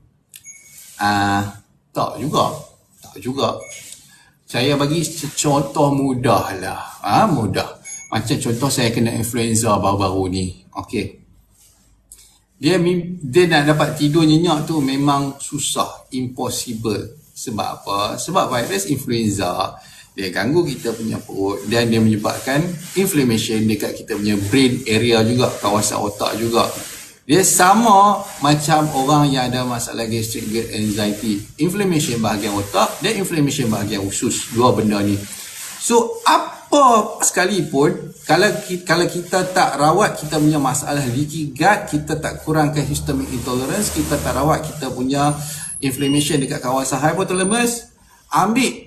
Tak juga. Saya bagi contoh mudah lah. Mudah. Macam contoh saya kena influenza baru-baru ni. Dia nak dapat tidur nyenyak tu memang susah. Impossible. Sebab apa? Sebab virus influenza dia ganggu kita punya perut dan dia menyebabkan inflammation dekat kita punya brain area juga, kawasan otak juga. Dia sama macam orang yang ada masalah gastric anxiety. Inflammation bahagian otak dan inflammation bahagian usus. 2 benda ni. So, apa sekalipun, kalau kita tak rawat kita punya masalah leaky gut, kita tak kurangkan histamine intolerance, kita tak rawat kita punya inflammation dekat kawasan hypothalamus,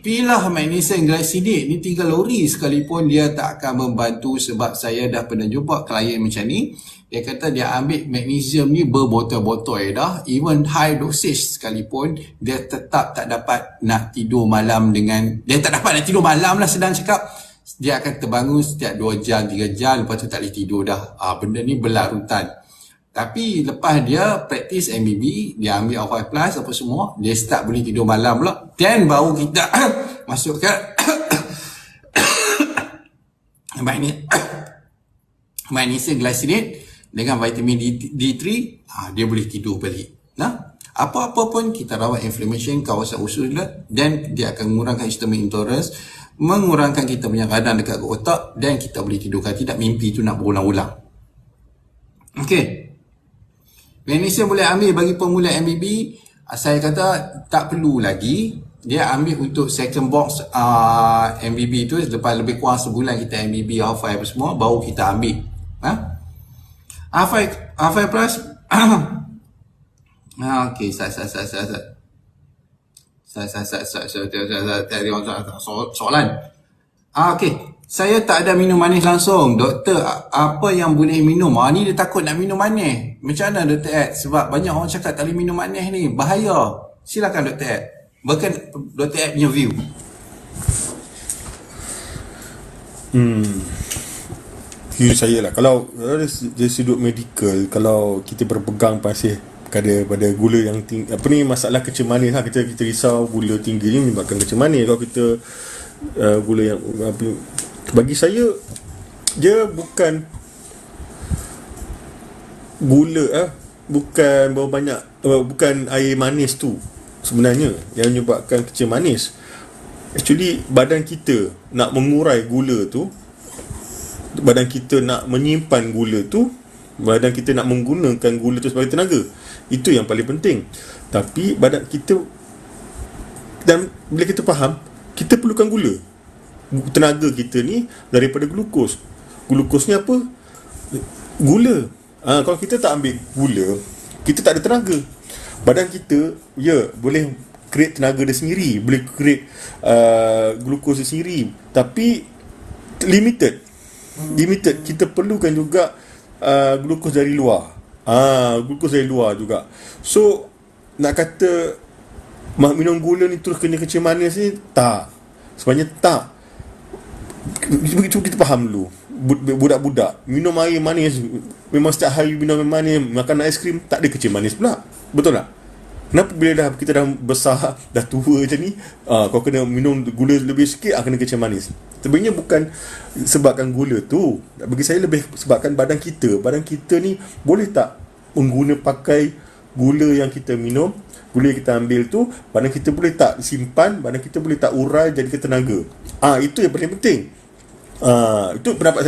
pilah magnesium glycinate ni 3 lori sekalipun dia tak akan membantu. Sebab saya dah pernah jumpa klien macam ni. Dia kata dia ambil magnesium ni berbotol-botol dah. Even high dosage sekalipun, dia tetap tak dapat nak tidur malam dia tak dapat nak tidur malam lah sedang cakap. Dia akan terbangun setiap 2 jam, 3 jam, lepas tu tak boleh tidur dah. Benda ni berlarutan. Tapi lepas dia praktis MBB, dia ambil R5 plus apa semua, dia start boleh tidur malam pula. Dan baru kita masukkan magnesium glycinate dengan vitamin D3, dia boleh tidur balik. Nah, apa-apa pun kita rawat inflammation kawasan usus dan dia akan mengurangkan histamine intolerance, mengurangkan kita punya radang dekat ke otak dan kita boleh tidurkan. Tidak mimpi tu nak berulang-ulang. Okey. Magnesium boleh ambil bagi pemula MBB. Saya kata tak perlu lagi. Dia ambil untuk second box MBB tu lepas lebih kurang sebulan kita MBB R5 apa semua, baru kita ambil. R5 plus. Okey, soalan. Okey, saya tak ada minum manis langsung. Doktor, apa yang boleh minum? Ni dia takut nak minum manis. Macam mana Dr. Ed? Sebab banyak orang cakap tak boleh minum manis ni, bahaya. Silakan Dr. Ed. Bahkan Dr. Ed punya view. View saya lah, kalau dari sudut medical, kalau kita berpegang pada gula yang tinggi, apa ni, masalah kecil manis lah, kita risau gula tinggi ni menyebabkan kecil manis. Kalau kita gula yang bagi saya dia bukan gula bukan berapa banyak, bukan air manis tu sebenarnya yang menyebabkan kecil manis. Actually badan kita nak mengurai gula tu, badan kita nak menyimpan gula tu, badan kita nak menggunakan gula tu sebagai tenaga. Itu yang paling penting. Tapi badan kita, dan bila kita faham kita perlukan gula, tenaga kita ni daripada glukos. Glukos ni apa? Gula. Kalau kita tak ambil gula, kita tak ada tenaga. Badan kita boleh create tenaga dia sendiri, boleh create glukos dia sendiri, tapi limited. Kita perlukan juga glukos dari luar. Glukos dari luar juga. So nak kata minum gula ni terus kena kecil manis ni, tak. Sebenarnya tak. Cuba kita faham dulu. Budak-budak minum air manis, memang setiap hari minum air manis, makan aiskrim, tak ada kecil manis pula. Betul tak? Kenapa bila kita dah besar, dah tua macam ni, kau kena minum gula lebih sikit, kena kecil manis? Sebenarnya bukan sebabkan gula tu. Bagi saya lebih sebabkan badan kita ni boleh tak pakai gula yang kita minum, gula yang kita ambil tu, badan kita boleh tak simpan, badan kita boleh tak urai jadi tenaga. Itu yang paling penting. Itu pendapat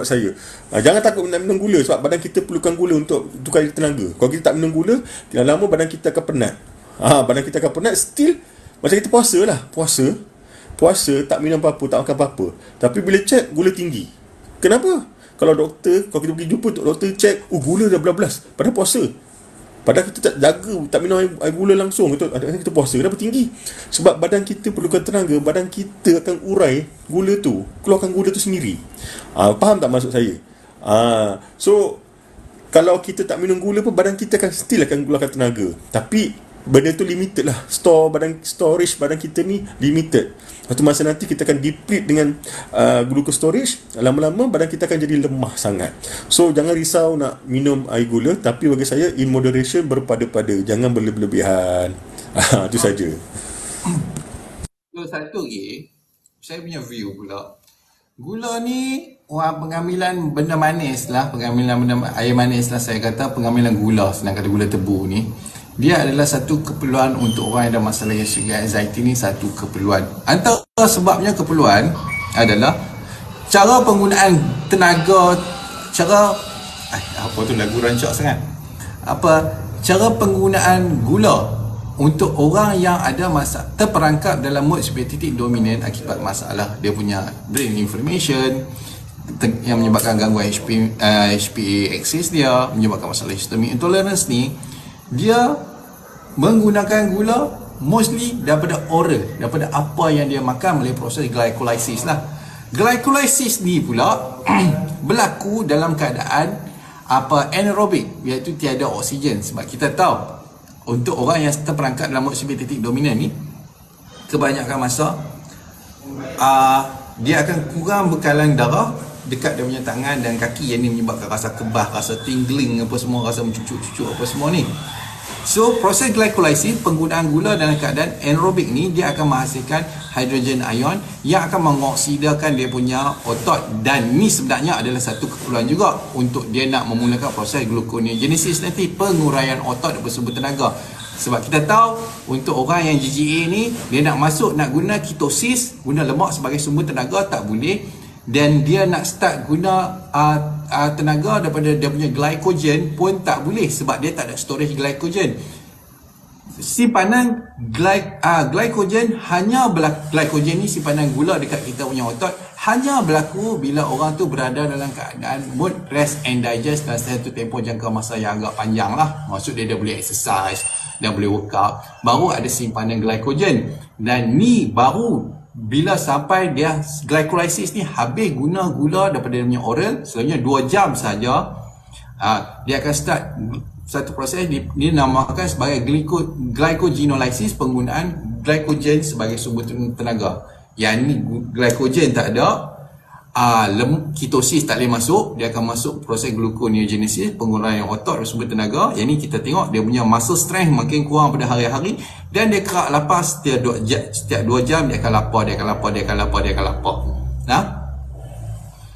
saya. Jangan takut nak minum gula, sebab badan kita perlukan gula untuk tukar tenaga. Kalau kita tak minum gula, tidak lama badan kita akan penat. Badan kita akan penat. Still macam kita puasa tak minum apa-apa, tak makan apa-apa, tapi bila cek gula tinggi. Kenapa? Kalau kita pergi jumpa doktor, cek gula dah belas, padahal puasa. Padahal kita tak jaga, tak minum air gula langsung, kita puasa. Kenapa tinggi? Sebab badan kita perlukan tenaga, badan kita akan urai gula tu, keluarkan gula tu sendiri. Faham tak maksud saya? So kalau kita tak minum gula pun, badan kita still akan keluarkan tenaga. Tapi benda tu limited lah. Storage badan kita ni limited. Satu masa nanti kita akan deplete dengan glucose storage. Lama-lama badan kita akan jadi lemah sangat. So jangan risau nak minum air gula, tapi bagi saya in moderation, berpada-pada, jangan berlebihan. Itu saja. Satu lagi, saya punya view pula, gula ni pengambilan benda manis lah, pengambilan benda air manis lah, saya kata pengambilan gula, senang kata gula tebu ni, dia adalah satu keperluan untuk orang yang ada masalah yang sugar anxiety ni. Satu keperluan. Antara sebabnya keperluan adalah cara penggunaan tenaga, apa tu lagu rancak sangat. Cara penggunaan gula untuk orang yang ada masalah terperangkap dalam mood sympathetic dominant akibat masalah dia punya brain inflammation yang menyebabkan gangguan HPA axis dia, menyebabkan masalah histamine intolerance ni. Dia menggunakan gula mostly daripada oral, daripada apa yang dia makan melalui proses glycolysis lah. Glycolysis ni pula berlaku dalam keadaan anaerobik, iaitu tiada oksigen. Sebab kita tahu untuk orang yang terperangkap dalam mood sympathetic dominant ni, kebanyakan masa dia akan kurang bekalan darah dekat dia punya tangan dan kaki, yang ni menyebabkan rasa kebah, rasa tingling apa semua, rasa mencucuk-cucuk apa semua ni. So proses glycolysis, penggunaan gula dalam keadaan aerobik ni, dia akan menghasilkan hidrogen ion yang akan mengoksidakan dia punya otot, dan ni sebenarnya adalah satu keperluan juga untuk dia nak memulakan proses gluconeogenesis nanti, penguraian otot dan bersumber tenaga. Sebab kita tahu untuk orang yang GGA ni, dia nak masuk, nak guna ketosis, guna lemak sebagai sumber tenaga, tak boleh. Dan dia nak start guna tenaga daripada dia punya glycogen pun tak boleh, sebab dia tak ada storage glycogen. Simpanan glycogen hanya glycogen ni, simpanan gula dekat kita punya otot, hanya berlaku bila orang tu berada dalam keadaan mood rest and digest dalam satu tempoh jangka masa yang agak panjang lah. Maksud dia boleh exercise, dia boleh workout, baru ada simpanan glycogen. Dan ni baru bila sampai dia glycolysis ni habis guna gula daripada dia punya oral, selama 2 jam saja, dia akan start satu proses dia namakan sebagai glycogenolysis, penggunaan glycogen sebagai sumber tenaga. Yang ni glycogen tak ada, ketosis tak boleh masuk, dia akan masuk proses gluconeogenesis, penguraian otot dan sumber tenaga. Yang ni kita tengok dia punya muscle strength makin kurang pada hari-hari, dan dia kerak lapar setiap 2 jam dia akan lapar. Nah,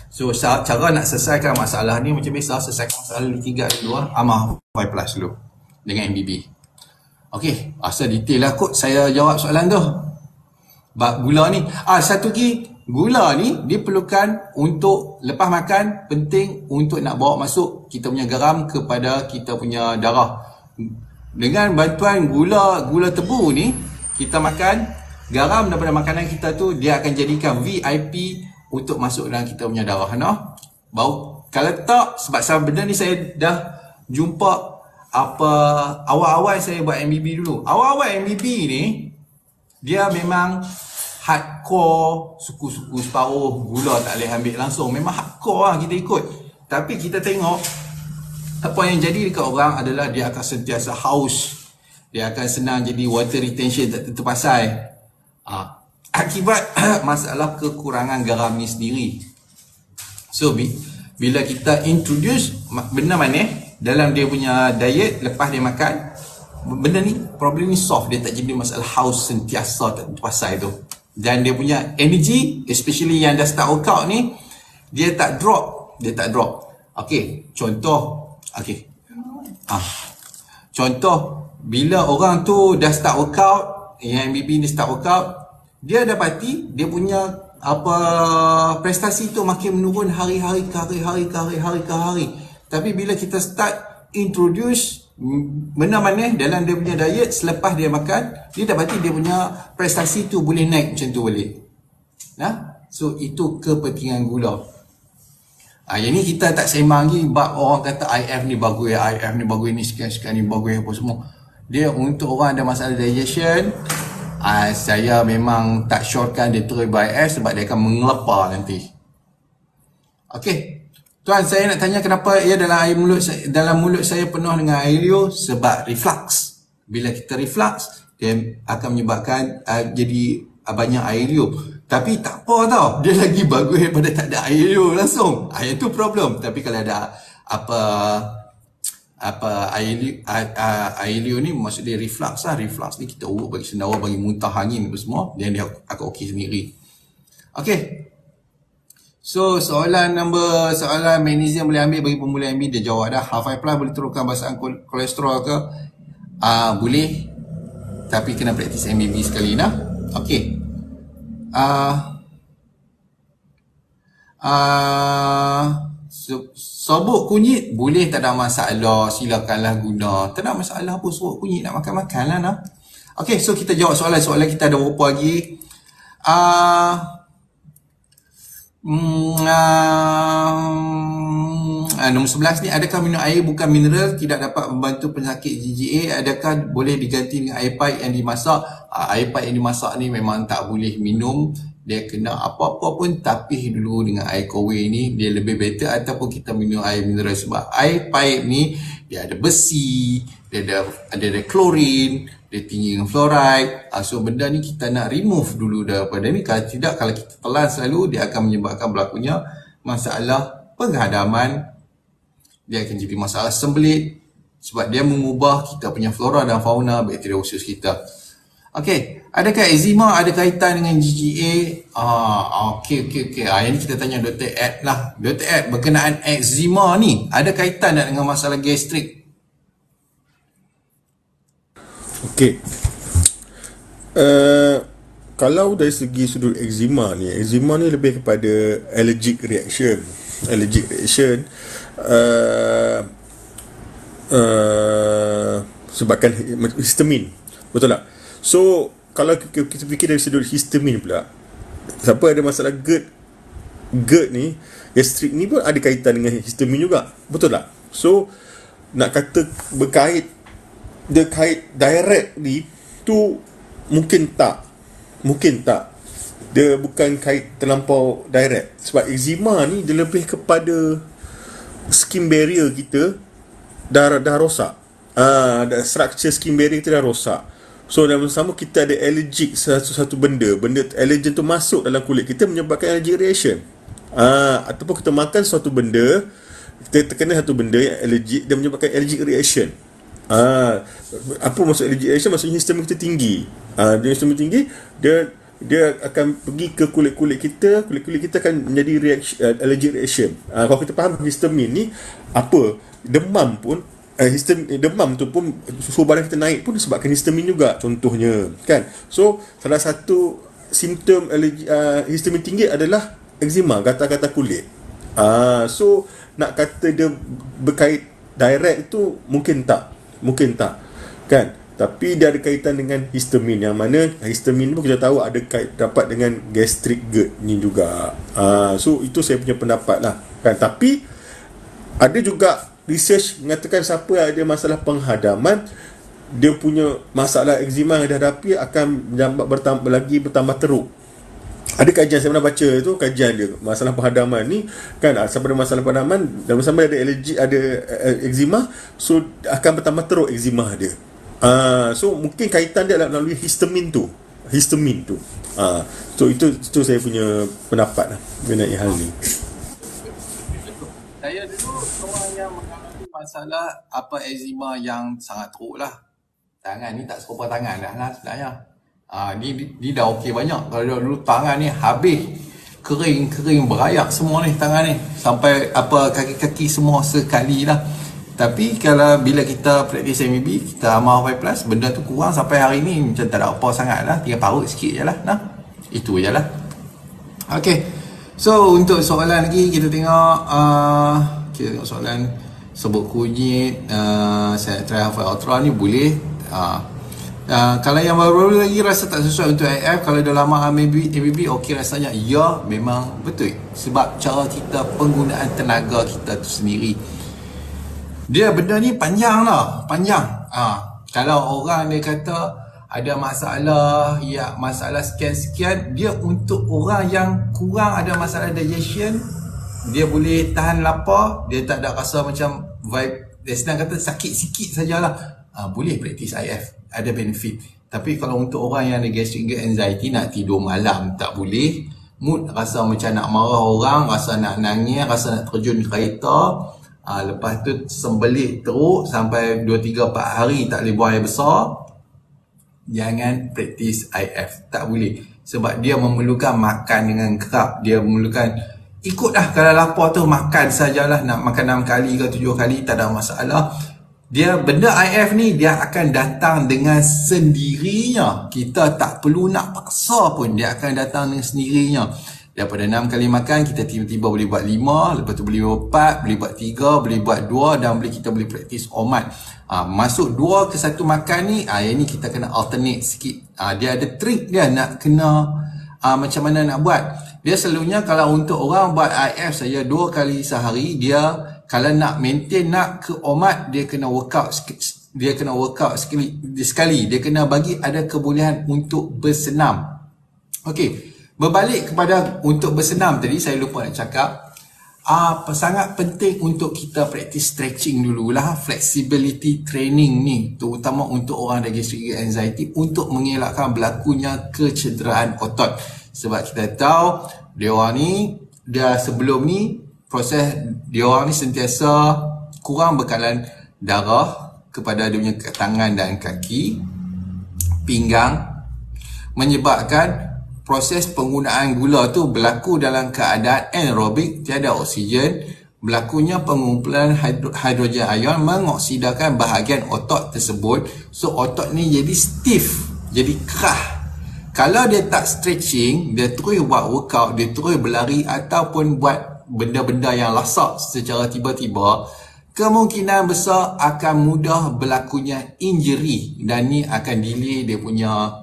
so cara nak selesaikan masalah ni macam biasa, selesaikan masalah di 3 dulu, amah 5+ dulu dengan MBB. Okey, asal detail lah kot saya jawab soalan tu. Bab gula ni, satu lagi, gula ni diperlukan untuk lepas makan, penting untuk nak bawa masuk kita punya garam kepada kita punya darah. Dengan bantuan gula tebu ni, kita makan garam daripada makanan kita tu, dia akan jadikan VIP untuk masuk dalam kita punya darah. No? Baru kalau tak, sebab benda ni saya dah jumpa awal-awal saya buat MBB dulu. Awal-awal MBB ni, dia memang hardcore, suku-suku separuh, gula tak boleh ambil langsung. Memang hardcore lah kita ikut. Tapi kita tengok, apa yang jadi dekat orang adalah dia akan sentiasa haus. Dia akan senang jadi water retention, tak terpasai. Akibat masalah kekurangan garam ni sendiri. So, bila kita introduce benda manis dalam dia punya diet lepas dia makan, benda ni, problem ni soft. Dia tak jadi masalah haus sentiasa tak terpasai tu. Dan dia punya energy, especially yang dah start workout ni, dia tak drop. Okey, contoh. Contoh, bila orang tu dah start workout, yang MBB ni start workout, dia dapati dia punya prestasi tu makin menurun hari-hari ke hari. Tapi bila kita start introduce benda manis dalam dia punya diet selepas dia makan, dia dapati dia punya prestasi tu boleh naik macam tu balik. So itu kepentingan gula. Yang ni kita tak sembang lagi bab orang kata IF ni bagus, ni sekian ni bagus apa semua. Dia untuk orang ada masalah digestion, saya memang tak syorkan dia terus buy IF sebab dia akan mengelepar nanti. Okey. Tuan, saya nak tanya kenapa dalam mulut saya penuh dengan air liur? Sebab reflux. Bila kita reflux, dia akan menyebabkan jadi banyak air liur. Tapi tak apa tau, dia lagi bagus daripada tak ada air liur langsung. Itu problem. Tapi kalau ada air liur ni, maksud dia reflux lah. Reflux ni kita urut bagi sendawa, bagi muntah angin apa semua, dan dia akan okey sendiri. Okey. So soalan magnesium boleh ambil bagi pemula MB, dia jawab dah. Half-5+ boleh turunkan basaan kolesterol ke? Boleh, tapi kena praktis MBB sekali nah. Okey. Sobok kunyit boleh, tak ada masalah, silakanlah guna. Tak ada masalah pun sobok kunyit, nak makan-makan lah nah. Okey, so kita jawab soalan kita ada berapa lagi? Nombor 11 ni, adakah minum air bukan mineral tidak dapat membantu penyakit GGA? Adakah boleh diganti dengan air pahit yang dimasak? Air pahit yang dimasak ni memang tak boleh minum. Dia kena apa-apa pun tapih dulu dengan air kowe ni, dia lebih better. Ataupun kita minum air mineral, sebab air pahit ni dia ada besi, dia ada klorin, dia tinggi dengan fluoride. So benda ni kita nak remove dulu daripada ni. Kalau tidak, kalau kita telan selalu, dia akan menyebabkan berlakunya masalah penghadaman, dia akan jadi masalah sembelit sebab dia mengubah kita punya flora dan fauna bakteria usus kita. Okey, adakah eczema ada kaitan dengan GGA? Okey. Yang ni kita tanya Dr. Ed lah. Dr. Ed, berkenaan eczema ni ada kaitan tak dengan masalah gastrik? Okey. Kalau dari segi sudut eczema ni lebih kepada allergic reaction. Sebabkan histamin. Betul tak? So, kalau kita fikir dari sudut histamin pula, siapa ada masalah GERD ni, gastrik ni pun ada kaitan dengan histamin juga. Betul tak? So, nak kata dia kait direct ni tu mungkin tak. Dia bukan kait terlampau direct. Sebab eczema ni dia lebih kepada skin barrier kita dah rosak. Structure skin barrier kita dah rosak. So dalam sama kita ada allergic satu benda allergen tu masuk dalam kulit kita menyebabkan allergic reaction. Ataupun kita makan suatu benda, kita terkena satu benda yang allergic dan menyebabkan allergic reaction. Apa maksud allergic reaction? Maksudnya histamin kita tinggi. Dia histamin tinggi, dia akan pergi ke kulit kita akan menjadi allergic reaction. Kalau kita faham histamin ni apa, demam pun demam tu pun suhu badan kita naik pun disebabkan histamin juga contohnya, kan. So salah satu simptom histamin tinggi adalah eczema, gatal-gatal kulit. So nak kata dia berkait direct tu mungkin tak, kan. Tapi dia ada kaitan dengan histamin, yang mana histamin pun kita tahu ada dapat dengan gastric GERD ni juga. So itu saya punya pendapat lah, kan. Tapi ada juga research mengatakan siapa yang ada masalah penghadaman, dia punya masalah eczema yang dia hadapi akan bertambah teruk. Ada kajian saya pernah baca tu, kajian dia masalah penghadaman ni, kan. Siapa ada masalah penghadaman dan bersama ada allergi, ada eczema, so akan bertambah teruk eczema dia. So mungkin kaitan dia melalui histamin tu. So itu saya punya pendapat lah mengenai hal ni. Saya dulu orang yang mengalami masalah eczema yang sangat teruk lah. Tangan ni tak serupa tangan dah lah sebenarnya. Ni dah okey banyak. Kalau dulu tangan ni habis kering berayak semua ni tangan ni, sampai kaki-kaki semua sekali lah. Tapi kalau bila kita praktis MBB, kita amal 5+, benda tu kurang sampai hari ni macam tak ada apa sangat lah, tinggal parut sikit je lah. Itu je lah. Okay, so untuk soalan lagi kita tengok soalan sebut kunyit. Saya try hafal ultra ni boleh. Kalau yang baru-baru lagi rasa tak sesuai untuk IF, kalau dah lama MBB okey rasanya, ya memang betul. Sebab cara kita penggunaan tenaga kita tu sendiri, dia benda ni panjang. Kalau orang dia kata ada masalah sekian-sekian, dia untuk orang yang kurang ada masalah digestion, dia boleh tahan lapar, dia tak ada rasa macam vibe, dia senang kata sakit sikit sajalah, boleh praktis IF, ada benefit. Tapi kalau untuk orang yang ada gastric anxiety, nak tidur malam tak boleh, mood rasa macam nak marah orang, rasa nak nangis, rasa nak terjun kereta, lepas tu sembelit teruk sampai 2-3-4 hari tak boleh buang air besar, jangan praktis IF, tak boleh. Sebab dia memerlukan makan dengan kerap, dia memerlukan ikutlah, kalau lapar tu makan sajalah, nak makan 6 kali ke 7 kali tak ada masalah. Dia benda IF ni dia akan datang dengan sendirinya, kita tak perlu nak paksa pun, dia akan datang dengan sendirinya. Daripada 6 kali makan, kita tiba-tiba boleh buat 5, lepas tu boleh buat 4, boleh buat 3, boleh buat 2, dan kita boleh praktis omat. Masuk 2 ke 1 makan ni, yang ni kita kena alternate sikit. Dia ada trik dia nak kena macam mana nak buat. Dia selalunya kalau untuk orang buat IF saya 2 kali sehari, dia kalau nak maintain, nak ke omat, dia kena workout sekali. Dia kena bagi ada kebolehan untuk bersenam. Okey, berbalik kepada untuk bersenam tadi, saya lupa nak cakap, sangat penting untuk kita praktis stretching dululah, flexibility training ni, terutama untuk orang ada gastric anxiety, untuk mengelakkan berlakunya kecederaan otot. Sebab kita tahu dia orang ni dia sebelum ni proses dia orang ni sentiasa kurang bekalan darah kepada dia punya tangan dan kaki, pinggang, menyebabkan proses penggunaan gula tu berlaku dalam keadaan anaerobik, tiada oksigen. Berlakunya pengumpulan hidrogen ion mengoksidakan bahagian otot tersebut. So otot ni jadi stiff, jadi kerah. Kalau dia tak stretching, dia terus buat workout, dia terus berlari ataupun buat benda-benda yang lasak secara tiba-tiba, kemungkinan besar akan mudah berlakunya injury, dan ni akan delay dia punya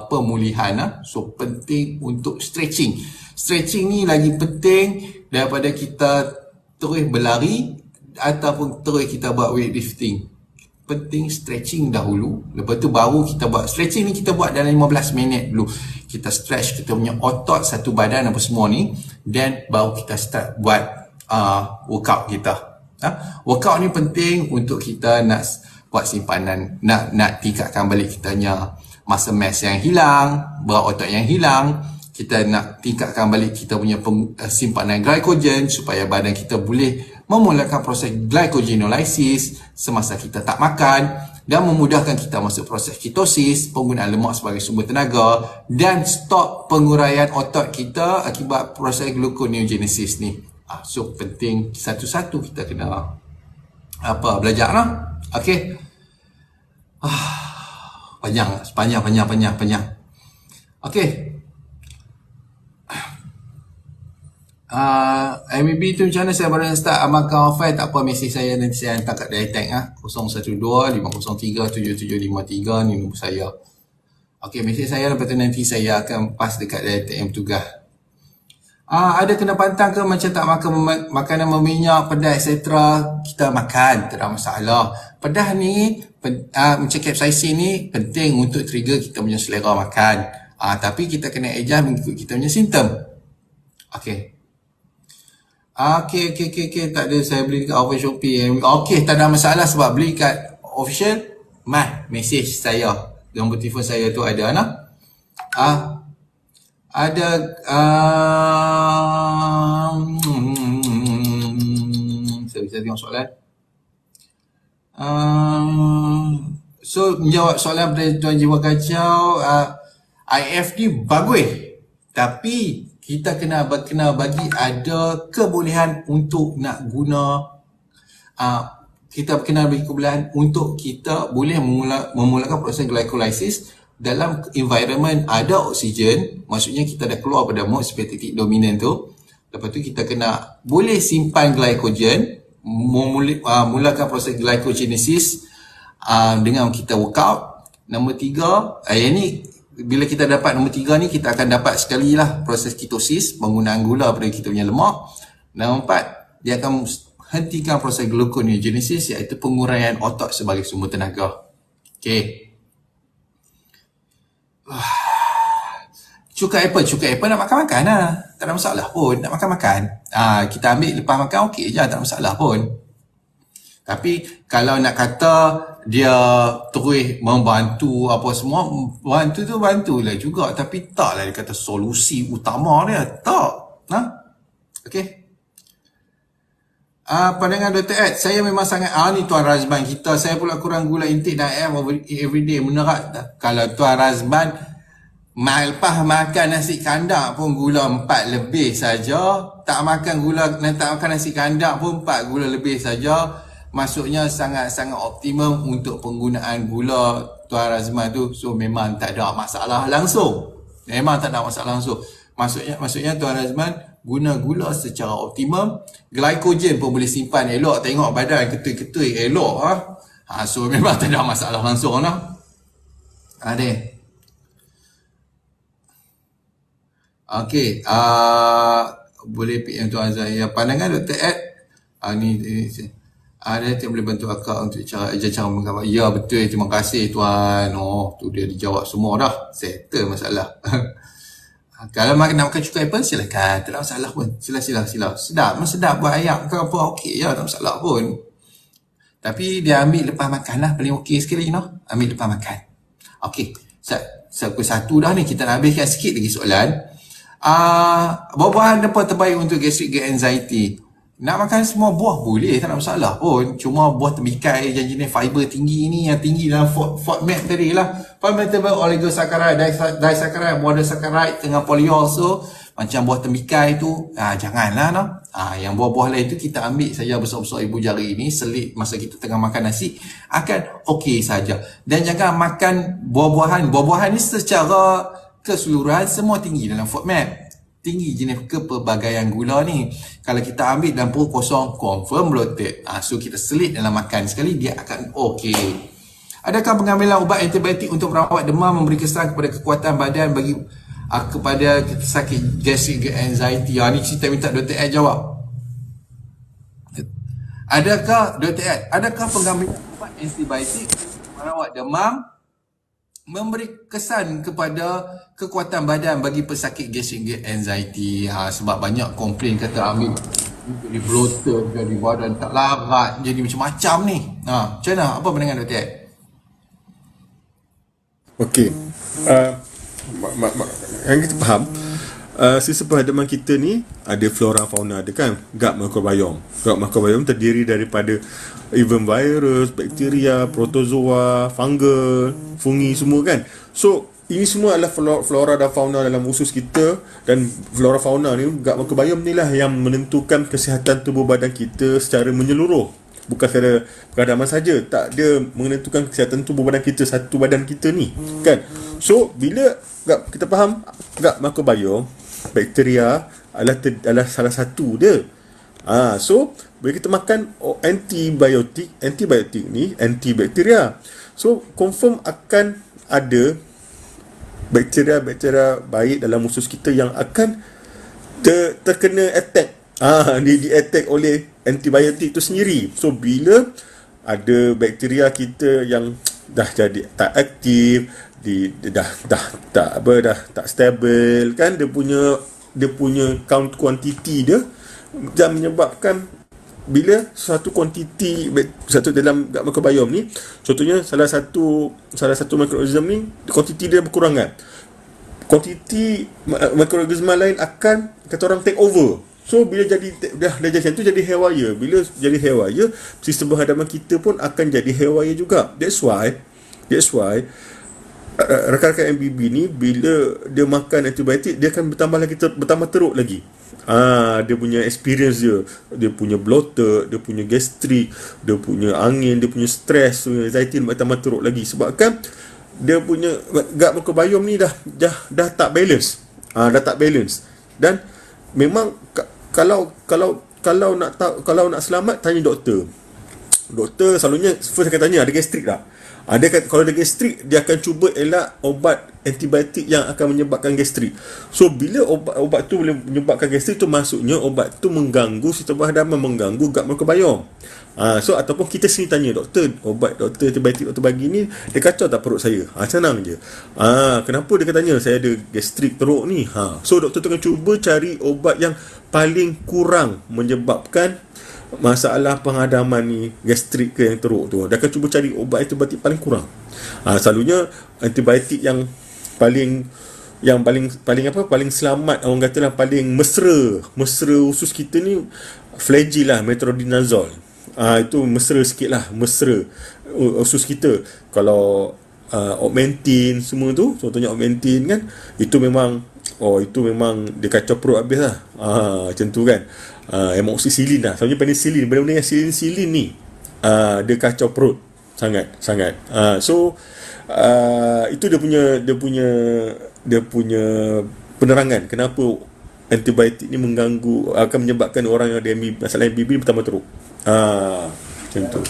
pemulihan. So penting untuk stretching. Stretching ni lagi penting daripada kita terus berlari ataupun terus kita buat weightlifting. Penting stretching dahulu, lepas tu baru kita buat. Stretching ni kita buat dalam 15 minit dulu. Kita stretch kita punya otot satu badan apa semua ni, then baru kita start buat workout kita. Workout ni penting untuk kita nak buat simpanan, nak tingkatkan balik kita punya muscle mass yang hilang, berat otot yang hilang. Kita nak tingkatkan balik kita punya simpanan glycogen supaya badan kita boleh memulakan proses glycogenolysis semasa kita tak makan, dan memudahkan kita masuk proses ketosis, penggunaan lemak sebagai sumber tenaga, dan stop penguraian otot kita akibat proses gluconeogenesis ni. So penting satu-satu kita kena belajar lah. Okey. Panjang. Okey. MBB tu macam mana saya baru start amalkan offline, tak apa, mesej saya nanti saya hantar kat direct tag 012-503-7753 ni nombor saya. Okey, mesej saya, lepas tu nanti saya akan pass dekat direct tag yang bertugas. Ada kena pantang ke macam tak makan makanan berminyak, pedas etc. Kita makan, tak ada masalah. Pedas ni macam capsaicin ni penting untuk trigger kita punya selera makan. Tapi kita kena adjust mengikut kita punya simptom. Okey. Okey, tak ada, saya beli dekat official Shopee. Okey, tak ada masalah, sebab beli kat official, message saya. Nombor telefon saya tu ada ada saya bisa tengok soalan. So menjawab soalan pada Tuan Jiwa Kacau, IF ni bagus, tapi kita kena bagi ada kebolehan untuk nak guna, kita kena bagi kebolehan untuk kita boleh memulakan proses glycolysis dalam environment ada oksigen. Maksudnya kita dah keluar pada mode sympathetic dominant tu. Lepas tu kita kena boleh simpan glycogen, mulakan proses glycogenesis dengan kita workout. Nombor 3, yang ni bila kita dapat nombor 3 ni, kita akan dapat sekali lah proses ketosis, penggunaan gula pada kita punya lemak. Nombor 4, dia akan hentikan proses gluconeogenesis, iaitu penguraian otot sebagai sumber tenaga. Okey. Cuka apple nak makan-makan lah. Tak ada masalah pun nak makan-makan. Kita ambil lepas makan okey je, tak ada masalah pun. Tapi kalau nak kata dia terus membantu apa semua, bantu tu bantulah juga, tapi taklah dia kata solusi utama dia. Tak. Okey. Pandangan Dr. Ed, saya memang sangat ni Tuan Razman kita, saya pula kurang gula intake dan air everyday menerat. Kalau Tuan Razman lepas makan nasi kandak pun gula 4 lebih saja, tak makan nasi kandak pun 4 gula lebih saja, maksudnya sangat-sangat optimum untuk penggunaan gula Tuan Razman tu. So memang tak ada masalah langsung. Maksudnya Tuan Razman guna gula secara optimum. Glycogen pun boleh simpan elok, tengok badan ketui-ketui elok so memang tak ada masalah langsung lah. Okey, boleh PM Tuan Azhar. Pandangan Dr. Ed, ni ada yang boleh bantu akak untuk cara menggambar. Ya betul, terima kasih Tuan. Tu dia dijawab semua dah, settle masalah. Kalau nak makan cuka apple, silakan, tak ada masalah pun. Sila. Sedap buat ayam ke apa, okey je, tak masalah pun. Tapi dia ambil lepas makan lah, paling okey sekali ambil lepas makan. Okey, satu dah ni, kita nak habiskan sikit lagi soalan. Buah-buahan apa terbaik untuk gastric anxiety? Nak makan semua buah boleh, tak ada masalah pun. Cuma buah tembikai yang jenis fiber tinggi ni, yang tinggi dalam FODMAP tadi lah, fermentable oligosaccharide, disaccharide, monosaccharide dengan polyol. So macam buah tembikai tu janganlah no. Yang buah-buah lain tu kita ambil saja besar-besar ibu jari ni, selit masa kita tengah makan nasi, akan okey saja. Dan jangan makan buah-buahan ni secara keseluruhan semua tinggi dalam FODMAP. Tinggi jenis kepelbagaian gula ni. Kalau kita ambil dalam perut kosong, confirm bloated. So kita selit dalam makan sekali, dia akan okey. Adakah pengambilan ubat antibiotik untuk merawat demam memberi kesan kepada kekuatan badan bagi kepada sakit gastric anxiety? Ni kita minta Dr. Ed jawab. Adakah pengambilan ubat antibiotik untuk merawat demam memberi kesan kepada kekuatan badan bagi pesakit gastric anxiety? Sebab banyak komplain kata ambil jadi bloated, jadi badan tak larat, jadi macam-macam ni. Macam mana? Apa pandangan Dr. Ed? Okey. Yang kita faham, sistem perhadaman kita ni ada flora fauna, ada kan gut microbiome. Gut microbiome terdiri daripada even virus, bakteria, protozoa, fungi semua kan. So ini semua adalah flora dan fauna dalam usus kita, dan flora fauna ni, gut microbiome ni lah yang menentukan kesihatan tubuh badan kita secara menyeluruh. Bukan secara peradaman saja, tak ada menentukan kesihatan tubuh badan kita, satu badan kita ni kan. So bila kita faham gut microbiome, bakteria adalah salah satu dia. So bila kita makan antibiotik ni antibakteria, so confirm akan ada bakteria-bakteria baik dalam usus kita yang akan terkena attack, di attack oleh antibiotik itu sendiri. So bila ada bakteria kita yang dah jadi tak aktif, dah tak stabil kan, dia punya count quantity dia, dan menyebabkan bila satu dalam gut microbiome ni, contohnya salah satu mikroorganisme ni kuantiti dia berkurangan, kuantiti mikroorganisme lain akan kata orang take over. So bila dah jadi macam tu, jadi haywire. Bila jadi haywire, sistem perhadaman kita pun akan jadi haywire juga. That's why rakan-rakan MBB ni bila dia makan antibiotik, dia akan bertambah teruk lagi. Dia punya experience dia punya bloated, dia punya gastrik, dia punya angin, dia punya stress, anxiety bertambah teruk lagi. Sebab kan dia punya gut microbiome ni dah tak balance. Dah tak balance. Dan memang kalau nak selamat, tanya doktor. Doktor selalunya first akan tanya, ada gastrik tak? Kalau ada gastrik, dia akan cuba elak obat antibiotik yang akan menyebabkan gastrik. So bila obat tu boleh menyebabkan gastrik, tu maksudnya obat tu mengganggu sistem perhadaman, mengganggu gut microbiome. So ataupun kita sini tanya doktor, doktor antibiotik doktor bagi ni, dia kacau tak perut saya? Senang je. Kenapa dia katanya saya ada gastrik teruk ni? So doktor tu akan cuba cari obat yang paling kurang menyebabkan masalah penghadaman ni, gastrik ke yang teruk tu. Dia akan cuba cari obat antibiotik paling kurang. Selalunya antibiotik yang paling selamat, orang kata lah paling mesra usus kita ni, Flagyl lah, metronidazole. Itu mesra sikit lah, mesra usus kita. Kalau Augmentin semua tu, contohnya Augmentin kan, itu memang dia kacau perut habis lah. Macam tu kan. Amoxicillin lah, sebenarnya penicillin, benda-benda yang silin ni, dia kacau perut sangat. So itu dia punya penerangan kenapa antibiotik ni mengganggu, akan menyebabkan orang yang ada masalah MBB bertambah teruk. Macam tu.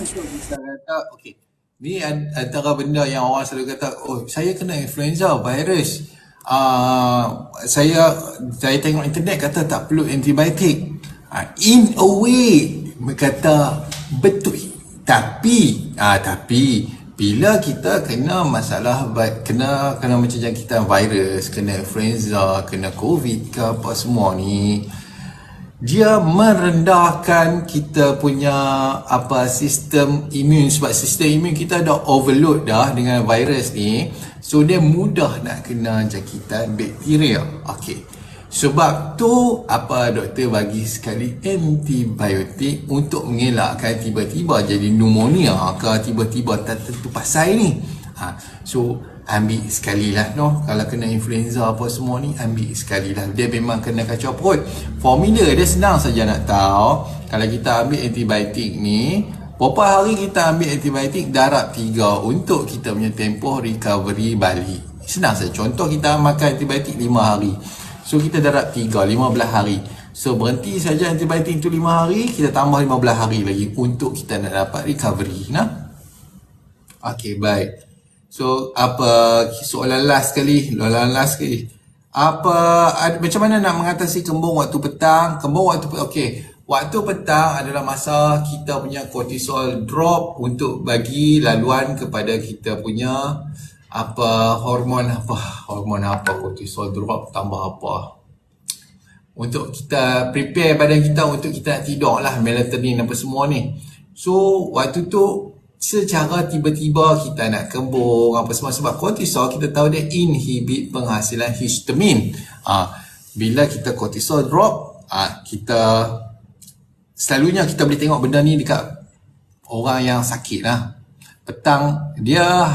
So bisa kata, okey, ni antara benda yang orang selalu kata, saya kena influenza virus. Saya tengok internet kata tak perlu antibiotik. In a way kata betul, tapi bila kita kena masalah, kena macam kita virus, kena influenza, kena covid ke apa semua ni, dia merendahkan kita punya sistem imun, sebab sistem imun kita dah overload dah dengan virus ni, so dia mudah nak kena jangkitan bakteria. Okey, sebab tu doktor bagi sekali antibiotik untuk mengelakkan tiba-tiba jadi pneumonia ke tiba-tiba tak tentu pasal ni. So ambil sekali lah kalau kena influenza apa semua ni, ambil sekali lah. Dia memang kena kacau perut. Formula dia senang saja nak tahu. Kalau kita ambil antibiotik ni, berapa hari kita ambil antibiotik? Darab 3 untuk kita punya tempoh recovery balik. Senang saja. Contoh kita makan antibiotik 5 hari, so kita darab 3, 15 hari. So berhenti saja antibiotik itu 5 hari, kita tambah 15 hari lagi untuk kita nak dapat recovery. Okey, baik. So soalan last sekali. Macam mana nak mengatasi kembung waktu petang? Waktu petang adalah masa kita punya kortisol drop untuk bagi laluan kepada kita punya hormon kortisol drop tambah untuk kita prepare badan kita untuk kita nak tidur lah, melatonin apa semua ni. So waktu tu secara tiba-tiba kita nak kembung apa semua, sebab kortisol kita tahu dia inhibit penghasilan histamin. Bila kita kortisol drop, selalunya kita boleh tengok benda ni dekat orang yang sakit lah. Petang dia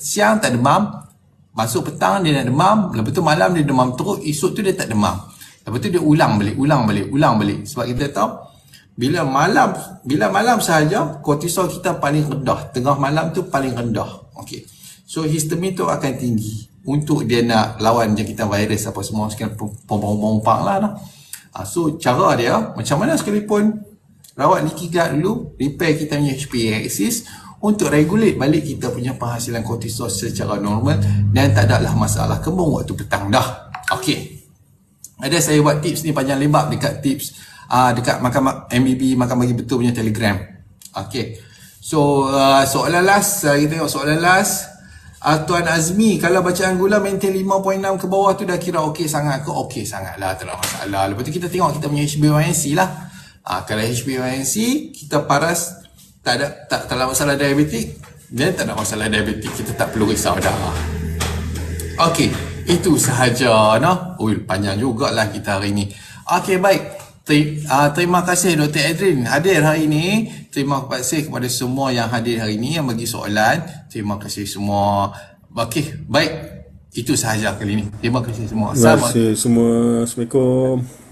siang tak demam, masuk petang dia nak demam, lepas tu malam dia demam terus, esok tu dia tak demam, lepas tu dia ulang balik. Sebab kita tahu bila malam sahaja kortisol kita paling rendah, tengah malam tu paling rendah. Okey, so histamin tu akan tinggi untuk dia nak lawan jangkitan virus apa semua, sekian pompang lah. So cara dia macam mana sekalipun, rawat leaky gut dulu, repair kita punya HPA axis untuk regulate balik kita punya penghasilan kortisol secara normal, dan tak ada lah masalah kembung waktu petang dah. Okey, ada saya buat tips ni panjang lebar dekat tips dekat MBB Makan Bagi Betul punya Telegram. Okey, so soalan last, kita tengok soalan last. Tuan Azmi, kalau bacaan gula maintain 5.6 ke bawah tu dah kira okey sangat ke? Okey sangat lah, tak ada masalah. Lepas tu kita tengok kita punya HbA1c lah. Kalau HbA1c kita paras, tak ada masalah diabetik, dan tak ada masalah diabetik, kita tak perlu risau dah. Okey, itu sahaja panjang jugalah kita hari ni. Okey, baik. Terima kasih Dr. Adrin hadir hari ini. Terima kasih kepada semua yang hadir hari ini, yang bagi soalan. Terima kasih semua. Okey, baik. Itu sahaja kali ini. Terima kasih semua. Terima kasih semua. Assalamualaikum.